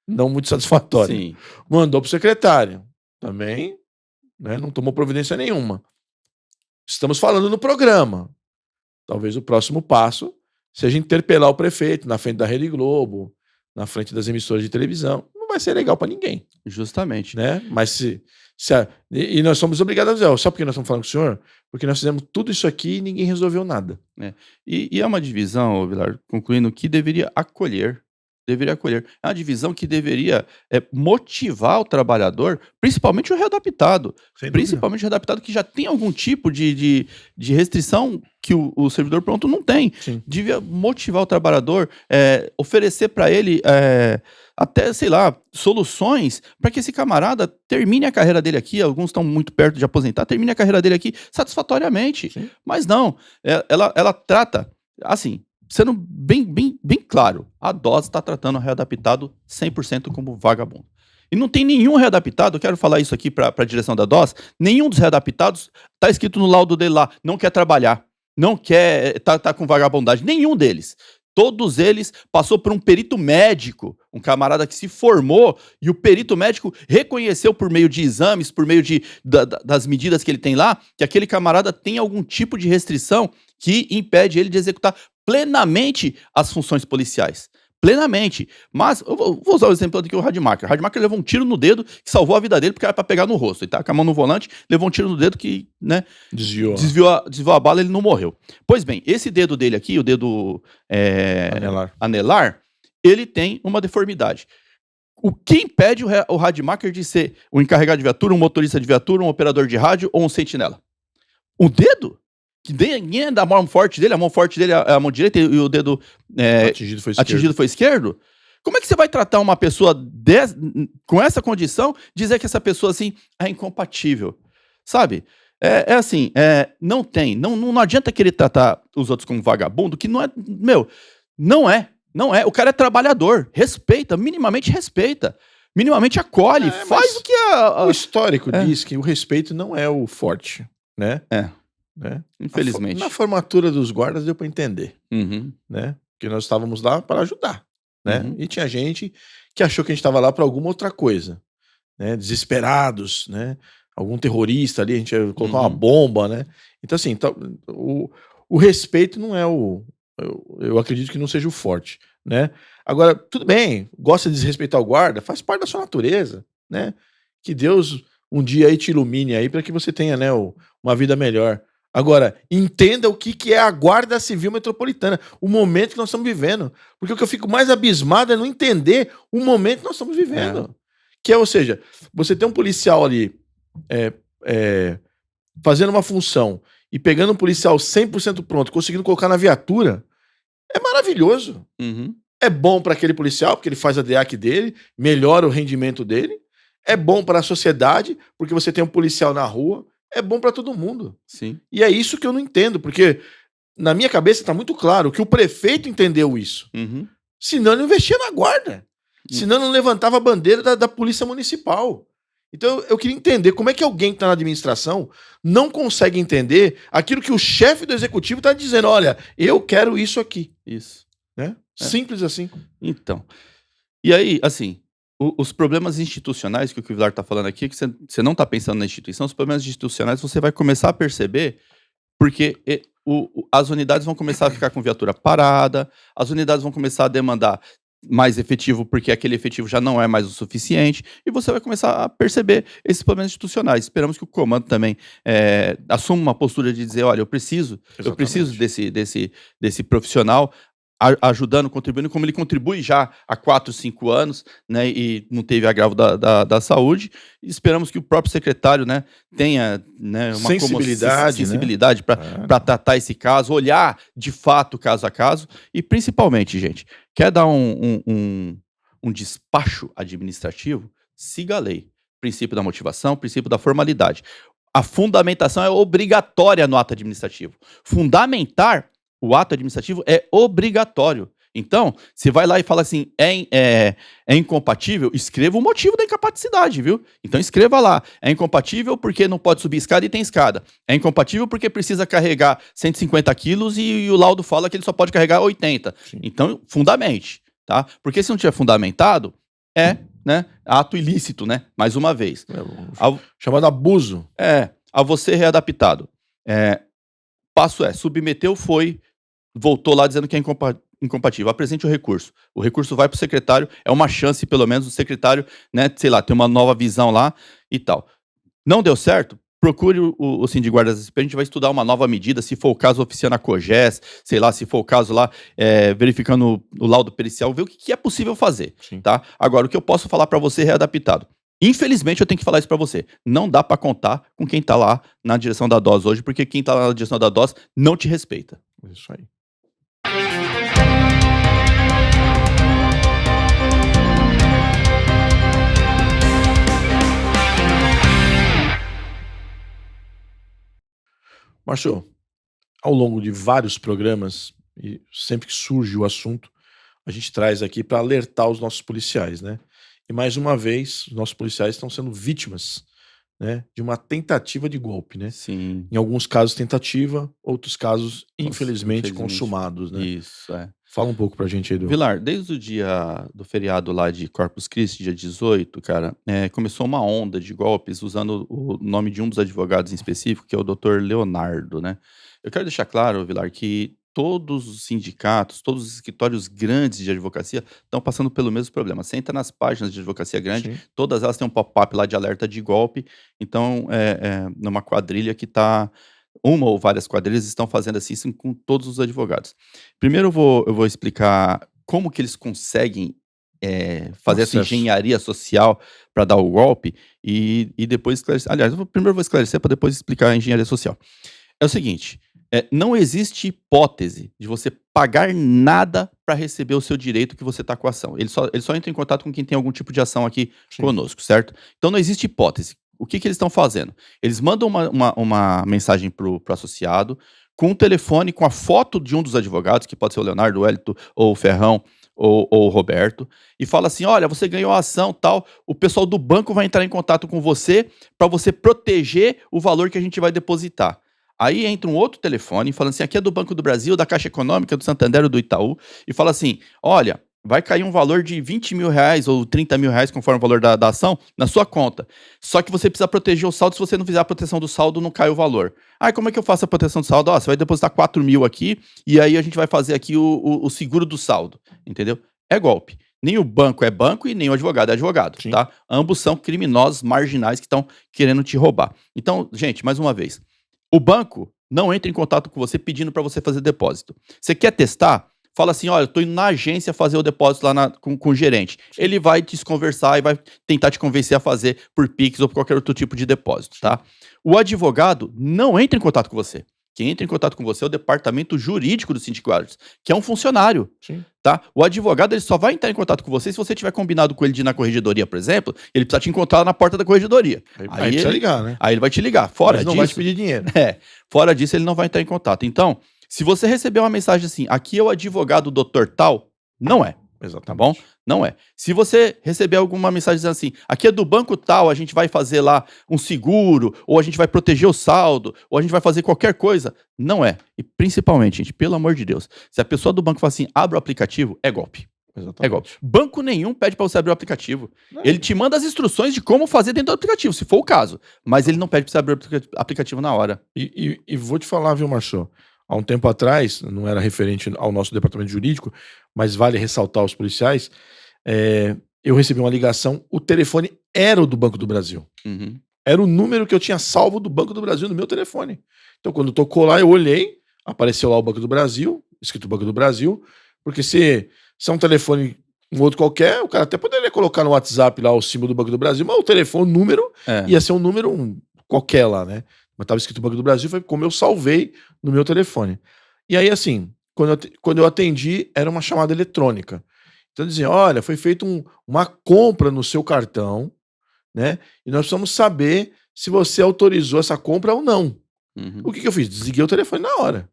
Speaker 2: não muito satisfatória.
Speaker 1: Sim.
Speaker 2: Mandou pro secretário. Também, né, não tomou providência nenhuma. Estamos falando no programa. Talvez o próximo passo seja interpelar o prefeito na frente da Rede Globo, na frente das emissoras de televisão. Não vai ser legal para ninguém.
Speaker 1: Justamente.
Speaker 2: Né? Mas e nós somos obrigados a dizer, só porque nós estamos falando com o senhor, porque nós fizemos tudo isso aqui e ninguém resolveu nada.
Speaker 1: E é uma divisão, Vilar, concluindo, que deveria acolher. É uma divisão que deveria motivar o trabalhador, principalmente o readaptado. Principalmente o readaptado que já tem algum tipo de restrição que o servidor pronto não tem.
Speaker 2: Sim.
Speaker 1: Devia motivar o trabalhador, oferecer para ele até, sei lá, soluções para que esse camarada termine a carreira dele aqui. Alguns estão muito perto de aposentar, termine a carreira dele aqui satisfatoriamente.
Speaker 2: Sim.
Speaker 1: Mas não, ela trata, assim, sendo bem claro, a DOS está tratando o readaptado 100% como vagabundo. E não tem nenhum readaptado, eu quero falar isso aqui para a direção da DOS, nenhum dos readaptados está escrito no laudo dele lá, não quer trabalhar, não quer, tá com vagabundagem, nenhum deles. Todos eles passou por um perito médico, um camarada que se formou, e o perito médico reconheceu por meio de exames, por meio das medidas que ele tem lá, que aquele camarada tem algum tipo de restrição que impede ele de executar plenamente as funções policiais. Plenamente. Mas, eu vou usar o exemplo aqui do Rademacher. O Rademacher levou um tiro no dedo que salvou a vida dele, porque era pra pegar no rosto. Ele tá com a mão no volante, levou um tiro no dedo que, né, desviou a bala e ele não morreu. Pois bem, esse dedo dele aqui, o dedo anelar, ele tem uma deformidade. O que impede o Rademacher de ser um encarregado de viatura, um motorista de viatura, um operador de rádio ou um sentinela? O dedo? Que ninguém é da mão forte dele, a mão forte dele é a mão direita e o dedo atingido foi esquerdo. Como é que você vai tratar uma pessoa com essa condição, dizer que essa pessoa assim é incompatível? Sabe? Não adianta querer tratar os outros como vagabundo, que não é, não é. O cara é trabalhador, respeita, minimamente acolhe, faz o que
Speaker 2: o histórico diz que o respeito não é o forte, né?
Speaker 1: Infelizmente.
Speaker 2: Na formatura dos guardas deu para entender, né? Porque nós estávamos lá para ajudar, né? E tinha gente que achou que a gente estava lá para alguma outra coisa, né? Desesperados, né? Algum terrorista ali, a gente ia colocar uma bomba, né? Então assim, o respeito não é eu acredito que não seja o forte, né? Agora, tudo bem, gosta de desrespeitar o guarda, faz parte da sua natureza, né? Que Deus um dia aí te ilumine aí para que você tenha, né, uma vida melhor. Agora, entenda o que é a Guarda Civil Metropolitana, o momento que nós estamos vivendo. Porque o que eu fico mais abismado é não entender o momento que nós estamos vivendo. Que é, ou seja, você tem um policial ali fazendo uma função e pegando um policial 100% pronto, conseguindo colocar na viatura, é maravilhoso. É bom para aquele policial, porque ele faz a DEAC dele, melhora o rendimento dele. É bom para a sociedade, porque você tem um policial na rua. É bom para todo mundo.
Speaker 1: Sim.
Speaker 2: E é isso que eu não entendo, porque na minha cabeça está muito claro que o prefeito entendeu isso. Senão ele não investia na guarda. Senão ele não levantava a bandeira da polícia municipal. Então eu queria entender como é que alguém que está na administração não consegue entender aquilo que o chefe do executivo está dizendo. Olha, eu quero isso aqui.
Speaker 1: Isso.
Speaker 2: Né? Simples assim.
Speaker 1: Então. E aí, assim, os problemas institucionais que o Vilar está falando aqui, que você não está pensando na instituição, os problemas institucionais você vai começar a perceber porque as unidades vão começar a ficar com viatura parada, as unidades vão começar a demandar mais efetivo porque aquele efetivo já não é mais o suficiente e você vai começar a perceber esses problemas institucionais. Esperamos que o comando também assuma uma postura de dizer, olha, eu preciso desse profissional ajudando, contribuindo, como ele contribui já há 4, 5 anos, né, e não teve agravo da saúde. E esperamos que o próprio secretário, né, tenha, né, uma sensibilidade para tratar esse caso, olhar de fato caso a caso e principalmente, gente, quer dar um despacho administrativo? Siga a lei. Princípio da motivação, princípio da formalidade. A fundamentação é obrigatória no ato administrativo. Fundamentar o ato administrativo é obrigatório. Então, você vai lá e fala assim, é incompatível, escreva o motivo da incapacidade, viu? Então escreva lá, é incompatível porque não pode subir escada e tem escada. É incompatível porque precisa carregar 150 quilos e o laudo fala que ele só pode carregar 80. Sim. Então, fundamente, tá? Porque se não tiver fundamentado, né, ato ilícito, né? Mais uma vez.
Speaker 2: Chamado abuso.
Speaker 1: A você readaptado. Passo submeteu, voltou lá dizendo que é incompatível. Apresente o recurso. O recurso vai para o secretário, é uma chance, pelo menos, do secretário, né, sei lá, ter uma nova visão lá e tal. Não deu certo? Procure o Sindiguarda SP, a gente vai estudar uma nova medida, se for o caso, oficiando a COGES, sei lá, se for o caso lá, verificando o laudo pericial, ver o que é possível fazer, tá? Agora, o que eu posso falar para você readaptado? Infelizmente, eu tenho que falar isso para você. Não dá para contar com quem tá lá na direção da DOS hoje, porque quem tá lá na direção da DOS não te respeita.
Speaker 2: Isso aí. Márcio, ao longo de vários programas, e sempre que surge o assunto, a gente traz aqui para alertar os nossos policiais, né? E mais uma vez, os nossos policiais estão sendo vítimas, né, de uma tentativa de golpe, né?
Speaker 1: Sim.
Speaker 2: Em alguns casos tentativa, outros casos infelizmente consumados, né?
Speaker 1: Isso,
Speaker 2: Fala um pouco pra gente aí do...
Speaker 1: Vilar, desde o dia do feriado lá de Corpus Christi, dia 18, cara, começou uma onda de golpes usando o nome de um dos advogados em específico, que é o Dr. Leonardo, né? Eu quero deixar claro, Vilar, que todos os sindicatos, todos os escritórios grandes de advocacia estão passando pelo mesmo problema. Você entra nas páginas de advocacia grande,
Speaker 2: Sim.
Speaker 1: todas elas têm um pop-up lá de alerta de golpe. Então, numa quadrilha que está... Uma ou várias quadrilhas estão fazendo assim com todos os advogados. Primeiro eu vou explicar como que eles conseguem fazer essa engenharia social para dar o golpe e depois esclarecer. Aliás, primeiro vou esclarecer para depois explicar a engenharia social. É o seguinte, não existe hipótese de você pagar nada para receber o seu direito que você está com a ação. Ele só entra em contato com quem tem algum tipo de ação aqui conosco, certo? Então não existe hipótese. O que eles estão fazendo? Eles mandam uma mensagem pro associado com um telefone, com a foto de um dos advogados, que pode ser o Leonardo, o Hélito, ou o Ferrão, ou o Roberto, e fala assim, olha, você ganhou a ação, tal, o pessoal do banco vai entrar em contato com você para você proteger o valor que a gente vai depositar. Aí entra um outro telefone falando assim, aqui é do Banco do Brasil, da Caixa Econômica, do Santander ou do Itaú, e fala assim, olha, vai cair um valor de 20 mil reais ou 30 mil reais, conforme o valor da ação, na sua conta. Só que você precisa proteger o saldo, se você não fizer a proteção do saldo, não cai o valor. Ah, como é que eu faço a proteção do saldo? Ó, você vai depositar 4 mil aqui, e aí a gente vai fazer aqui o seguro do saldo, entendeu? É golpe. Nem o banco é banco e nem o advogado é advogado, tá? Ambos são criminosos marginais que estão querendo te roubar. Então, gente, mais uma vez, o banco não entra em contato com você pedindo para você fazer depósito. Você quer testar? Fala assim, olha, eu tô indo na agência fazer o depósito lá com o gerente. Ele vai te conversar e vai tentar te convencer a fazer por Pix ou por qualquer outro tipo de depósito, tá? O advogado não entra em contato com você. Quem entra em contato com você é o departamento jurídico do sindicato, que é um funcionário, tá? O advogado ele só vai entrar em contato com você se você tiver combinado com ele de ir na corregedoria, por exemplo, ele precisa te encontrar na porta da corregedoria.
Speaker 2: Aí precisa ligar, né?
Speaker 1: Aí ele vai te ligar. Fora disso,
Speaker 2: não vai te pedir dinheiro.
Speaker 1: Fora disso ele não vai entrar em contato. Então, se você receber uma mensagem assim, aqui é o advogado doutor tal, não é.
Speaker 2: Exatamente.
Speaker 1: Tá bom? Não é. Se você receber alguma mensagem dizendo assim, aqui é do banco tal, a gente vai fazer lá um seguro, ou a gente vai proteger o saldo, ou a gente vai fazer qualquer coisa, não é. E principalmente, gente, pelo amor de Deus, se a pessoa do banco fala assim, abre o aplicativo, é golpe.
Speaker 2: Exatamente.
Speaker 1: É golpe. Banco nenhum pede para você abrir o aplicativo. Ele te manda as instruções de como fazer dentro do aplicativo, se for o caso. Mas ele não pede para você abrir o aplicativo na hora.
Speaker 2: E vou te falar, viu, Marcelo? Há um tempo atrás, não era referente ao nosso departamento jurídico, mas vale ressaltar aos policiais, eu recebi uma ligação, o telefone era o do Banco do Brasil. Era o número que eu tinha salvo do Banco do Brasil no meu telefone. Então, quando tocou lá, eu olhei, apareceu lá o Banco do Brasil, escrito Banco do Brasil, porque se é um telefone, um outro qualquer, o cara até poderia colocar no WhatsApp lá o símbolo do Banco do Brasil, mas o telefone, o número, ia ser um número qualquer lá, né? Mas estava escrito Banco do Brasil, foi como eu salvei no meu telefone. E aí, assim, quando eu atendi, era uma chamada eletrônica. Então, dizia, olha, foi feita uma compra no seu cartão, né? E nós precisamos saber se você autorizou essa compra ou não. O que eu fiz? Desliguei o telefone na hora.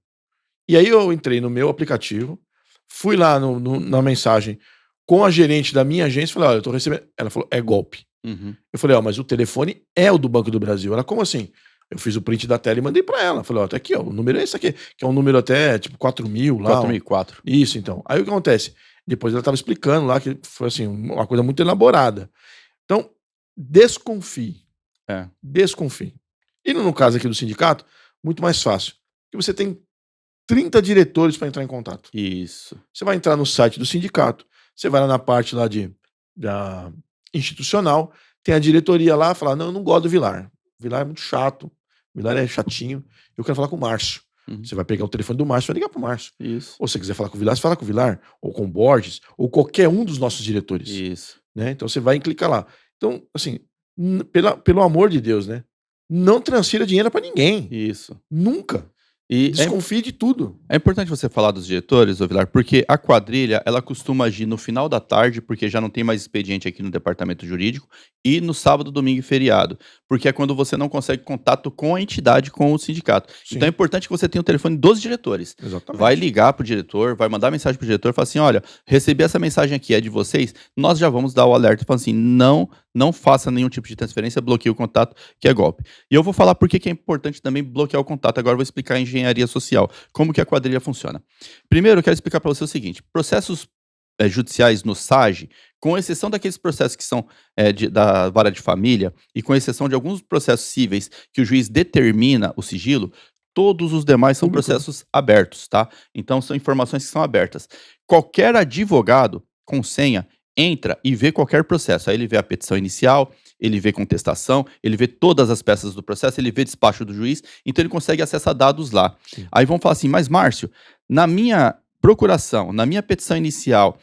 Speaker 2: E aí eu entrei no meu aplicativo, fui lá na mensagem com a gerente da minha agência e falei, olha, eu tô recebendo... Ela falou, é golpe. Eu falei, mas o telefone é o do Banco do Brasil. Ela, como assim? Eu fiz o print da tela e mandei pra ela. Falei, tá aqui, o número é esse aqui, que é um número até, tipo, 4.000 lá.
Speaker 1: 4.004.
Speaker 2: Isso, então. Aí o que acontece? Depois ela tava explicando lá que foi, assim, uma coisa muito elaborada. Então, desconfie. Desconfie. E no caso aqui do sindicato, muito mais fácil. Porque você tem 30 diretores para entrar em contato.
Speaker 1: Isso.
Speaker 2: Você vai entrar no site do sindicato, você vai lá na parte lá da institucional, tem a diretoria lá, fala, não, eu não gosto do Vilar. Vilar é muito chato. Vilar é chatinho. Eu quero falar com o Márcio. Você vai pegar o telefone do Márcio e vai ligar pro Márcio.
Speaker 1: Isso.
Speaker 2: Ou se você quiser falar com o Vilar, você fala com o Vilar, ou com o Borges, ou qualquer um dos nossos diretores.
Speaker 1: Isso.
Speaker 2: Né? Então você vai e clica lá. Então, assim, pelo amor de Deus, né? Não transfira dinheiro pra ninguém.
Speaker 1: Isso.
Speaker 2: Nunca.
Speaker 1: E
Speaker 2: desconfie de tudo.
Speaker 1: É importante você falar dos diretores, ô Vilar, porque a quadrilha, ela costuma agir no final da tarde, porque já não tem mais expediente aqui no departamento jurídico, e no sábado, domingo e feriado, porque é quando você não consegue contato com a entidade, com o sindicato. Sim. Então é importante que você tenha o telefone dos diretores.
Speaker 2: Exatamente.
Speaker 1: Vai ligar pro diretor, vai mandar mensagem pro diretor, fala assim, olha, recebi essa mensagem aqui, é de vocês, nós já vamos dar o alerta, falando assim, não faça nenhum tipo de transferência, bloqueie o contato, que é golpe. E eu vou falar por que é importante também bloquear o contato, agora eu vou explicar a engenharia social, como que a quadrilha funciona. Primeiro, eu quero explicar para você o seguinte, processos judiciais no SAGE, com exceção daqueles processos que são da vara de família, e com exceção de alguns processos cíveis que o juiz determina o sigilo, todos os demais são processos abertos, tá? Então são informações que são abertas. Qualquer advogado com senha entra e vê qualquer processo. Aí ele vê a petição inicial, ele vê contestação, ele vê todas as peças do processo, ele vê despacho do juiz, então ele consegue acessar dados lá. Sim. Aí vão falar assim, mas Márcio, na minha procuração, na minha petição inicial,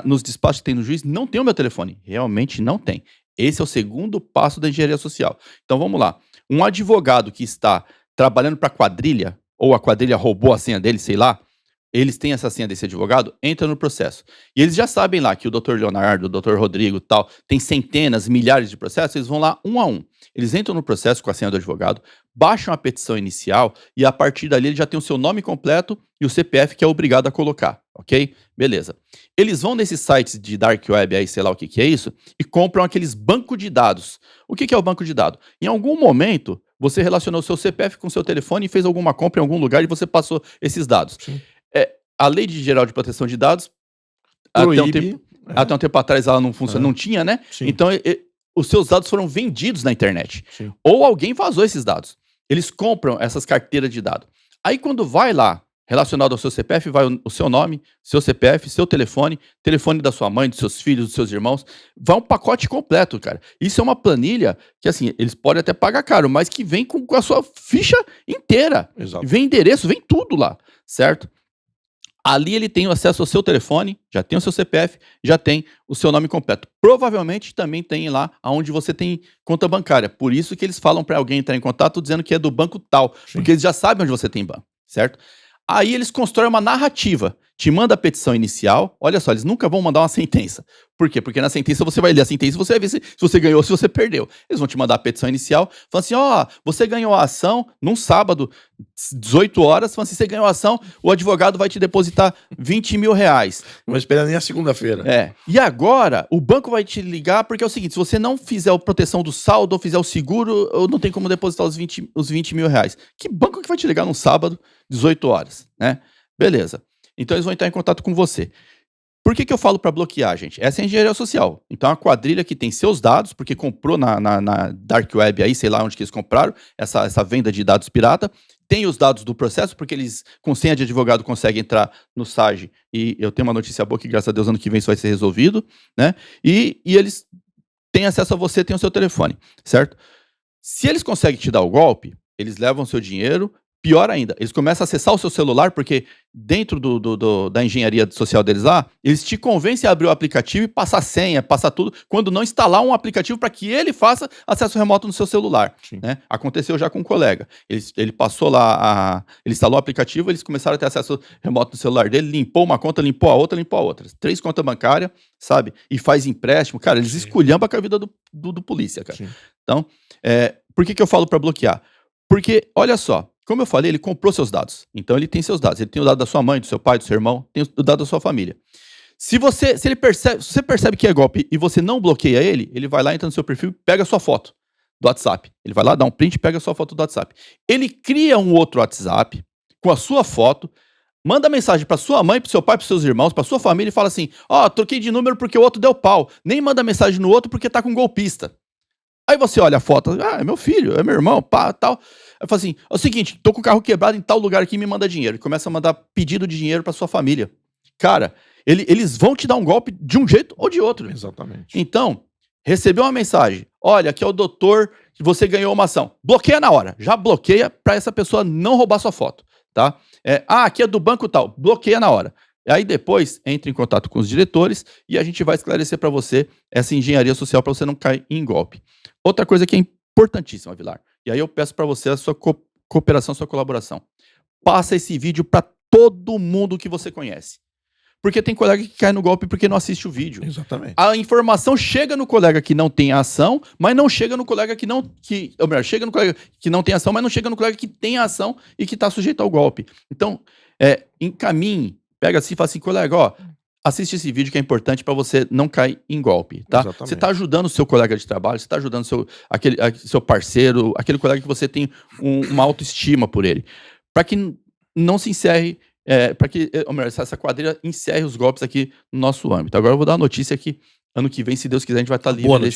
Speaker 1: nos despachos que tem no juiz, não tem o meu telefone. Realmente não tem. Esse é o segundo passo da engenharia social. Então vamos lá. Um advogado que está trabalhando para a quadrilha, ou a quadrilha roubou a senha dele, sei lá, eles têm essa senha desse advogado, entra no processo. E eles já sabem lá que o Dr. Leonardo, o Dr. Rodrigo tal, tem centenas, milhares de processos, eles vão lá um a um. Eles entram no processo com a senha do advogado, baixam a petição inicial e a partir dali ele já tem o seu nome completo e o CPF que é obrigado a colocar, ok? Beleza. Eles vão nesses sites de dark web aí, sei lá o que é isso, e compram aqueles bancos de dados. O que é o banco de dados? Em algum momento, você relacionou o seu CPF com o seu telefone e fez alguma compra em algum lugar e você passou esses dados. Sim. A Lei Geral de Proteção de Dados, até um tempo atrás ela não funciona, não tinha, né? Sim. Então, os seus dados foram vendidos na internet. Sim. Ou alguém vazou esses dados. Eles compram essas carteiras de dados. Aí, quando vai lá, relacionado ao seu CPF, vai o seu nome, seu CPF, seu telefone, telefone da sua mãe, dos seus filhos, dos seus irmãos. Vai um pacote completo, cara. Isso é uma planilha que, assim, eles podem até pagar caro, mas que vem com a sua ficha inteira. Exato. Vem endereço, vem tudo lá, certo? Ali ele tem acesso ao seu telefone, já tem o seu CPF, já tem o seu nome completo. Provavelmente também tem lá onde você tem conta bancária. Por isso que eles falam para alguém entrar em contato dizendo que é do banco tal. Sim. Porque eles já sabem onde você tem banco, certo? Aí eles constroem uma narrativa. Te manda a petição inicial. Olha só, eles nunca vão mandar uma sentença. Por quê? Porque na sentença você vai ler a sentença e você vai ver se você ganhou ou se você perdeu. Eles vão te mandar a petição inicial, falando assim, você ganhou a ação num sábado, 18 horas, falando assim, você ganhou a ação, o advogado vai te depositar 20 mil reais.
Speaker 2: Não vai esperar nem a segunda-feira.
Speaker 1: E agora, o banco vai te ligar, porque é o seguinte, se você não fizer a proteção do saldo ou fizer o seguro, não tem como depositar os 20 mil reais. Que banco que vai te ligar num sábado, 18 horas, né? Beleza. Então eles vão entrar em contato com você. Por que eu falo para bloquear, gente? Essa é a engenharia social. Então a quadrilha que tem seus dados, porque comprou na dark web aí, sei lá onde que eles compraram, essa venda de dados pirata, tem os dados do processo, porque eles, com senha de advogado, conseguem entrar no SAGE, e eu tenho uma notícia boa que, graças a Deus, ano que vem isso vai ser resolvido, né? E eles têm acesso a você, têm o seu telefone, certo? Se eles conseguem te dar o golpe, eles levam o seu dinheiro. Pior ainda, eles começam a acessar o seu celular, porque dentro da engenharia social deles lá, eles te convencem a abrir o aplicativo e passar senha, passar tudo, quando não instalar um aplicativo para que ele faça acesso remoto no seu celular. Né? Aconteceu já com um colega. Ele passou lá, ele instalou o aplicativo, eles começaram a ter acesso remoto no celular dele, limpou uma conta, limpou a outra. 3 contas bancárias, sabe? E faz empréstimo. Cara, eles esculhambam com a vida do polícia, cara. Sim. Então, por que eu falo para bloquear? Porque, olha só, como eu falei, ele comprou seus dados. Então ele tem seus dados. Ele tem o dado da sua mãe, do seu pai, do seu irmão, tem o dado da sua família. Se você percebe que é golpe e você não bloqueia ele, ele vai lá, entra no seu perfil e pega a sua foto do WhatsApp. Ele vai lá, dá um print e pega a sua foto do WhatsApp. Ele cria um outro WhatsApp com a sua foto, manda mensagem para sua mãe, para seu pai, para seus irmãos, para sua família e fala assim, troquei de número porque o outro deu pau. Nem manda mensagem no outro porque tá com golpista. Aí você olha a foto, é meu filho, é meu irmão, pá, tal. Aí fala assim, é o seguinte, tô com o carro quebrado em tal lugar aqui, me manda dinheiro. E começa a mandar pedido de dinheiro pra sua família. Cara, eles vão te dar um golpe de um jeito ou de outro.
Speaker 2: Exatamente.
Speaker 1: Então, recebeu uma mensagem, olha, aqui é o doutor, que você ganhou uma ação. Bloqueia na hora, já bloqueia pra essa pessoa não roubar sua foto, tá? Aqui é do banco tal, bloqueia na hora. Aí depois, entre em contato com os diretores e a gente vai esclarecer pra você essa engenharia social pra você não cair em golpe. Outra coisa que é importantíssima, Vilar, e aí eu peço para você a sua cooperação, a sua colaboração. Passa esse vídeo para todo mundo que você conhece. Porque tem colega que cai no golpe porque não assiste o vídeo.
Speaker 2: Exatamente.
Speaker 1: A informação chega no colega que não tem ação, mas não chega no colega que não... chega no colega que não tem ação, mas não chega no colega que tem ação e que está sujeito ao golpe. Então, encaminhe, pega assim e fala assim, colega, assiste esse vídeo que é importante para você não cair em golpe, tá? Exatamente. Você está ajudando o seu colega de trabalho, você está ajudando seu parceiro, aquele colega que você tem uma autoestima por ele. Para que não se encerre, para que essa quadrilha encerre os golpes aqui no nosso âmbito. Agora eu vou dar uma notícia que ano que vem, se Deus quiser, a gente vai estar livre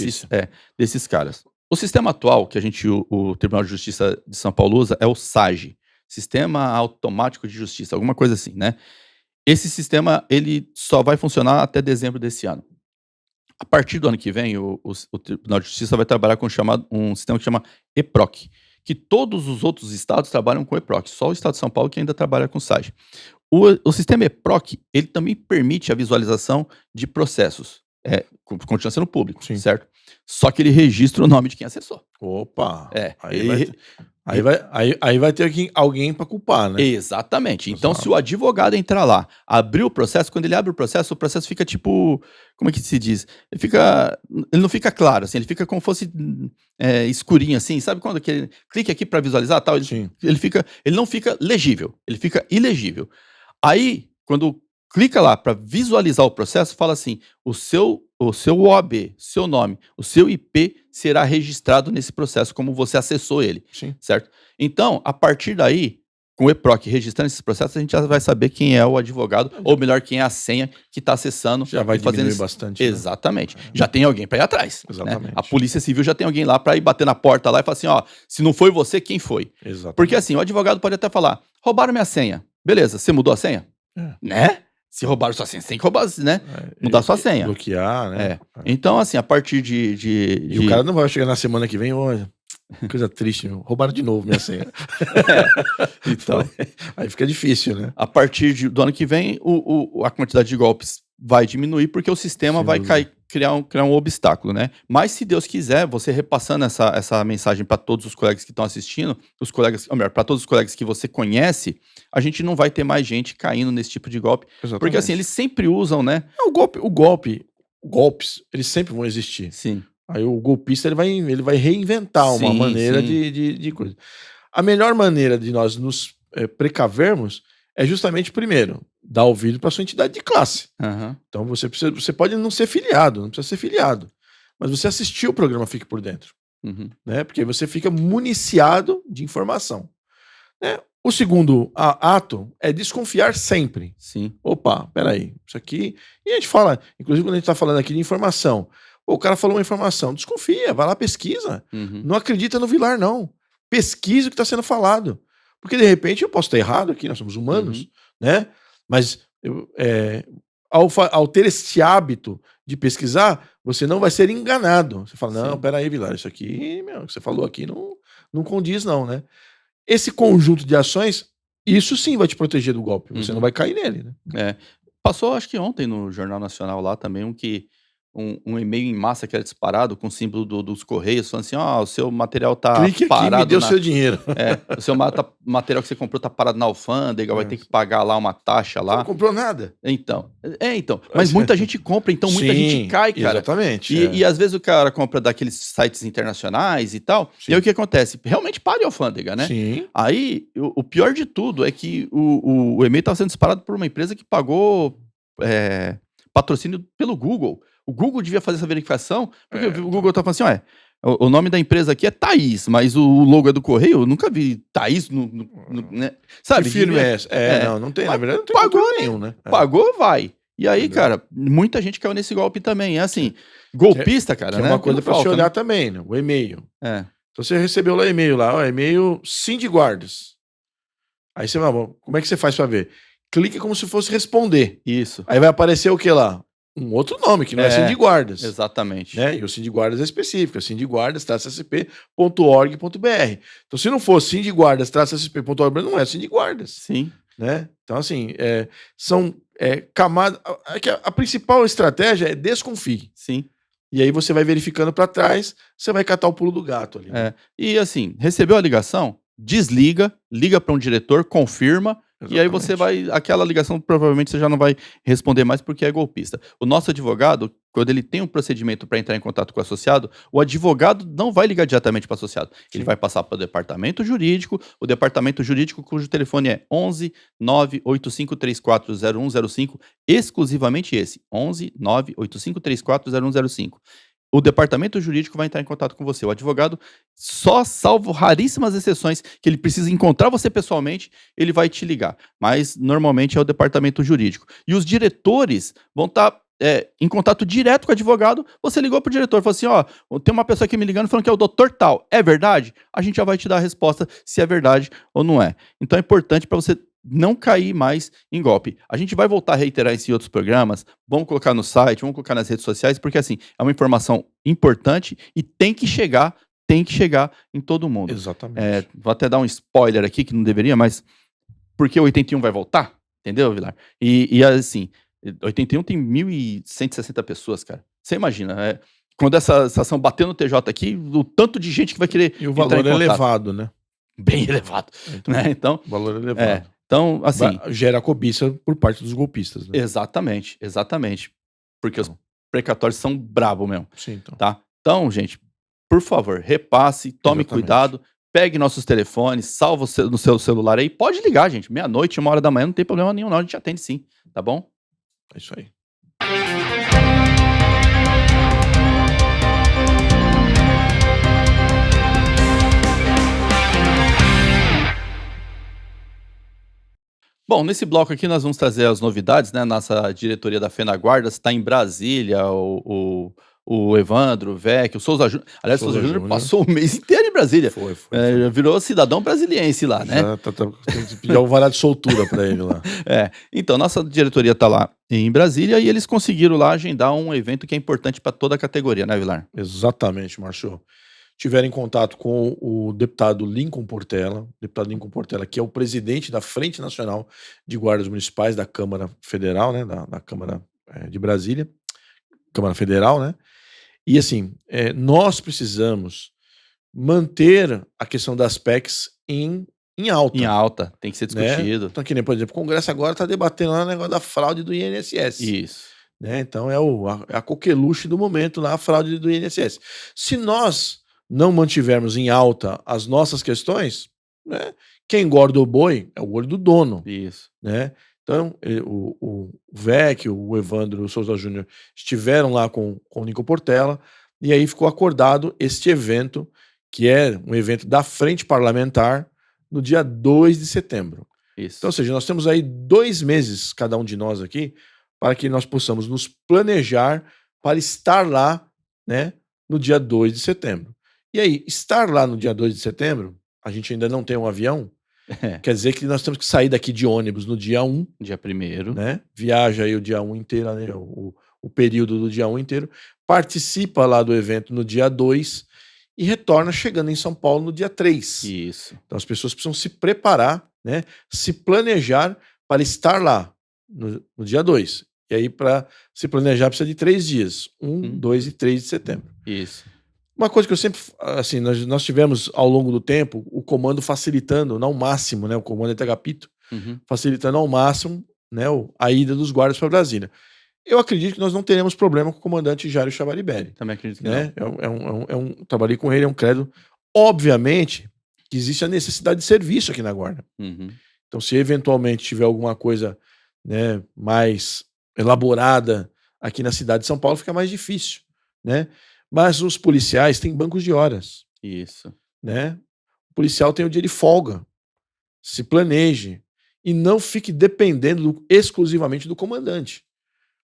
Speaker 1: desses caras. O sistema atual que o Tribunal de Justiça de São Paulo usa é o SAGE, Sistema Automático de Justiça, alguma coisa assim, né? Esse sistema, ele só vai funcionar até dezembro desse ano. A partir do ano que vem, o Tribunal de Justiça vai trabalhar com um sistema que chama EPROC, que todos os outros estados trabalham com EPROC, só o estado de São Paulo que ainda trabalha com SAGE. O sistema EPROC, ele também permite a visualização de processos. Continua sendo público,
Speaker 2: Sim.
Speaker 1: certo? Só que ele registra o nome de quem acessou.
Speaker 2: Opa! Aí vai ter alguém para culpar, né?
Speaker 1: Exatamente. Então, se o advogado entrar lá, abrir o processo, quando ele abre o processo fica tipo... Como é que se diz? Ele não fica claro, assim, ele fica como se fosse escurinho, assim. Sabe quando ele clica aqui para visualizar tal? Ele não fica legível, ele fica ilegível. Aí, quando clica lá para visualizar o processo, fala assim, o seu OAB, seu nome, o seu IP será registrado nesse processo como você acessou ele, certo? Então, a partir daí, com o EPROC registrando esses processos, a gente já vai saber quem é o advogado, ou melhor, quem é a senha que está acessando.
Speaker 2: Já vai diminuir bastante.
Speaker 1: Exatamente. Né? Já tem alguém para ir atrás.
Speaker 2: Exatamente.
Speaker 1: Né? A Polícia Civil já tem alguém lá para ir bater na porta lá e falar assim, ó, se não foi você, quem foi?
Speaker 2: Exatamente.
Speaker 1: Porque assim, o advogado pode até falar, roubaram minha senha. Beleza, você mudou a senha? Né? Se roubaram sua senha, você tem que roubar, né? Mudar sua senha.
Speaker 2: Bloquear, né?
Speaker 1: Então, assim, a partir
Speaker 2: E o cara não vai chegar na semana que vem, olha, coisa triste, meu. Roubaram de novo minha senha. Então, aí fica difícil, né?
Speaker 1: A partir do ano que vem, a quantidade de golpes vai diminuir porque o sistema vai criar um obstáculo, né? Mas se Deus quiser, você repassando essa mensagem para todos os colegas que estão assistindo, para todos os colegas que você conhece, a gente não vai ter mais gente caindo nesse tipo de golpe. Exatamente. Porque assim, eles sempre usam, né?
Speaker 2: Golpes, eles sempre vão existir.
Speaker 1: Sim.
Speaker 2: Aí o golpista, ele vai reinventar uma maneira de coisa. A melhor maneira de nós nos precavermos é justamente, primeiro, dar ouvido para sua entidade de classe.
Speaker 1: Uhum.
Speaker 2: Então você pode não ser filiado, não precisa ser filiado, mas você assistiu o programa Fique por Dentro, né? Porque você fica municiado de informação. Né? O segundo ato é desconfiar sempre.
Speaker 1: Sim.
Speaker 2: Opa, peraí, isso aqui... E a gente fala, inclusive quando a gente está falando aqui de informação, o cara falou uma informação, desconfia, vai lá, pesquisa. Não acredita no Vilar, não. Pesquisa o que está sendo falado. Porque, de repente, eu posso estar errado aqui, nós somos humanos, né? Mas ao ter este hábito de pesquisar, você não vai ser enganado. Você fala, não, peraí, Vilar, isso aqui, meu, que você falou aqui não condiz, não, né? Esse conjunto de ações, isso sim vai te proteger do golpe. Você não vai cair nele, né?
Speaker 1: Passou, acho que ontem, no Jornal Nacional lá também, um e-mail em massa que era disparado com o símbolo dos Correios, falando assim, o seu material tá
Speaker 2: Clique
Speaker 1: parado.
Speaker 2: Aqui, me deu seu dinheiro.
Speaker 1: O seu material que você comprou tá parado na alfândega, vai ter que pagar lá uma taxa lá.
Speaker 2: Você não comprou nada.
Speaker 1: Então. Mas muita gente compra, então muita gente cai, cara.
Speaker 2: Exatamente.
Speaker 1: E às vezes o cara compra daqueles sites internacionais e tal, e aí o que acontece? Realmente paga a alfândega, né?
Speaker 2: Sim.
Speaker 1: Aí, o pior de tudo é que o e-mail estava sendo disparado por uma empresa que pagou patrocínio pelo Google. O Google devia fazer essa verificação, porque o Google tá falando assim, o nome da empresa aqui é Thaís, mas o logo é do Correio, eu nunca vi Thaís né? Sabe?
Speaker 2: Que firme é essa? Não tem, na verdade não tem
Speaker 1: pagou
Speaker 2: nenhum, né?
Speaker 1: Pagou, vai. E aí, cara, muita gente caiu nesse golpe também. É assim, golpista, cara,
Speaker 2: né? É uma coisa pra você olhar também, né? O e-mail. Então você recebeu lá e-mail e-mail Sindiguardas. Aí você vai, como é que você faz pra ver? Clica como se fosse responder.
Speaker 1: Isso.
Speaker 2: Aí vai aparecer o que lá? Um outro nome, que não é Sindiguardas.
Speaker 1: Exatamente.
Speaker 2: Né? E o Sindiguardas é específico, é sindiguardas-sp.org.br. Então, se não for sindiguardas-sp.org.br, não é Sindiguardas.
Speaker 1: Sim.
Speaker 2: Né? Então, assim, são camadas... A principal estratégia é desconfie.
Speaker 1: Sim.
Speaker 2: E aí você vai verificando para trás, você vai catar o pulo do gato ali.
Speaker 1: E assim, recebeu a ligação, desliga, liga para um diretor, confirma. Exatamente. E aí você aquela ligação provavelmente você já não vai responder mais porque é golpista. O nosso advogado, quando ele tem um procedimento para entrar em contato com o associado, o advogado não vai ligar diretamente para o associado. Ele vai passar para o departamento jurídico cujo telefone é 11 98534 0105, exclusivamente esse, 11 98534 0105. O departamento jurídico vai entrar em contato com você. O advogado, só salvo raríssimas exceções que ele precisa encontrar você pessoalmente, ele vai te ligar. Mas, normalmente, é o departamento jurídico. E os diretores vão estar em contato direto com o advogado, você ligou pro diretor, falou assim, ó, tem uma pessoa aqui me ligando falando que é o doutor tal, é verdade? A gente já vai te dar a resposta se é verdade ou não é. Então é importante para você não cair mais em golpe. A gente vai voltar a reiterar isso em outros programas, vamos colocar no site, vamos colocar nas redes sociais, porque assim, é uma informação importante e tem que chegar em todo mundo.
Speaker 2: Exatamente.
Speaker 1: Vou até dar um spoiler aqui, que não deveria, mas porque o 81 vai voltar, entendeu, Vilar? E assim, 81 tem 1.160 pessoas, cara. Você imagina, quando essa ação bater no TJ aqui, o tanto de gente que vai querer.
Speaker 2: E o valor é elevado, né?
Speaker 1: Bem elevado.
Speaker 2: Então,
Speaker 1: né? Então,
Speaker 2: o valor é elevado.
Speaker 1: Então, assim.
Speaker 2: Gera cobiça por parte dos golpistas, né?
Speaker 1: Exatamente. Porque os precatórios são bravos mesmo.
Speaker 2: Sim, então.
Speaker 1: Tá? Então, gente, por favor, repasse, tome cuidado, pegue nossos telefones, salva no seu celular aí. Pode ligar, gente. Meia-noite, 1h da manhã, não tem problema nenhum, não. A gente atende sim, tá bom?
Speaker 2: É isso aí.
Speaker 1: Bom, nesse bloco aqui nós vamos trazer as novidades, né? Nossa diretoria da FenaGuarda está em Brasília, o Evandro, o Vec, o Souza Júnior. Aliás, o Souza Júnior passou o mês inteiro em Brasília.
Speaker 2: Foi.
Speaker 1: Virou cidadão brasiliense lá, né?
Speaker 2: Já tem que pedir alvará de soltura para ele lá.
Speaker 1: Então, nossa diretoria está lá em Brasília e eles conseguiram lá agendar um evento que é importante para toda a categoria, né, Vilar?
Speaker 2: Exatamente, Márcio. Tiveram em contato com o deputado Lincoln Portela, que é o presidente da Frente Nacional de Guardas Municipais da Câmara Federal, né, da Câmara de Brasília, Câmara Federal, né? E assim, nós precisamos manter a questão das PECs em alta.
Speaker 1: Em alta, tem que ser discutido.
Speaker 2: Né? Então, que nem, por exemplo, o Congresso agora está debatendo lá o negócio da fraude do INSS.
Speaker 1: Isso.
Speaker 2: Né? Então, é a coqueluche do momento lá, a fraude do INSS. Se nós não mantivermos em alta as nossas questões, né, quem engorda o boi é o olho do dono.
Speaker 1: Isso.
Speaker 2: Né? Então, o Vec, o Evandro, o Souza Júnior estiveram lá com o Nico Portela, e aí ficou acordado este evento, que é um evento da Frente Parlamentar, no dia 2 de setembro.
Speaker 1: Isso.
Speaker 2: Então, ou seja, nós temos aí 2 meses, cada um de nós aqui, para que nós possamos nos planejar para estar lá, né, no dia 2 de setembro. E aí, estar lá no dia 2 de setembro, a gente ainda não tem um avião, quer dizer que nós temos que sair daqui de ônibus no dia 1.
Speaker 1: Dia 1º.
Speaker 2: Né? Viaja aí o dia 1 inteiro, né? o período do dia 1 inteiro, participa lá do evento no dia 2 e retorna chegando em São Paulo no dia 3.
Speaker 1: Isso.
Speaker 2: Então as pessoas precisam se preparar, né? Se planejar para estar lá no dia 2. E aí, para se planejar, precisa de 3 dias. 1, 2 e 3 de setembro.
Speaker 1: Isso.
Speaker 2: Uma coisa que eu sempre, assim, nós tivemos ao longo do tempo o comando facilitando ao máximo, né, o comando Itagapito, facilitando ao máximo, né, a ida dos guardas para Brasília. Eu acredito que nós não teremos problema com o comandante Jairo Chavaribelli.
Speaker 1: Também acredito que
Speaker 2: né? Trabalhei com ele, é um credo. Obviamente que existe a necessidade de serviço aqui na Guarda. Então, se eventualmente tiver alguma coisa, né, mais elaborada aqui na cidade de São Paulo, fica mais difícil, né? Mas os policiais têm bancos de horas.
Speaker 1: Isso.
Speaker 2: Né? O policial tem o dia de folga. Se planeje. E não fique dependendo exclusivamente do comandante.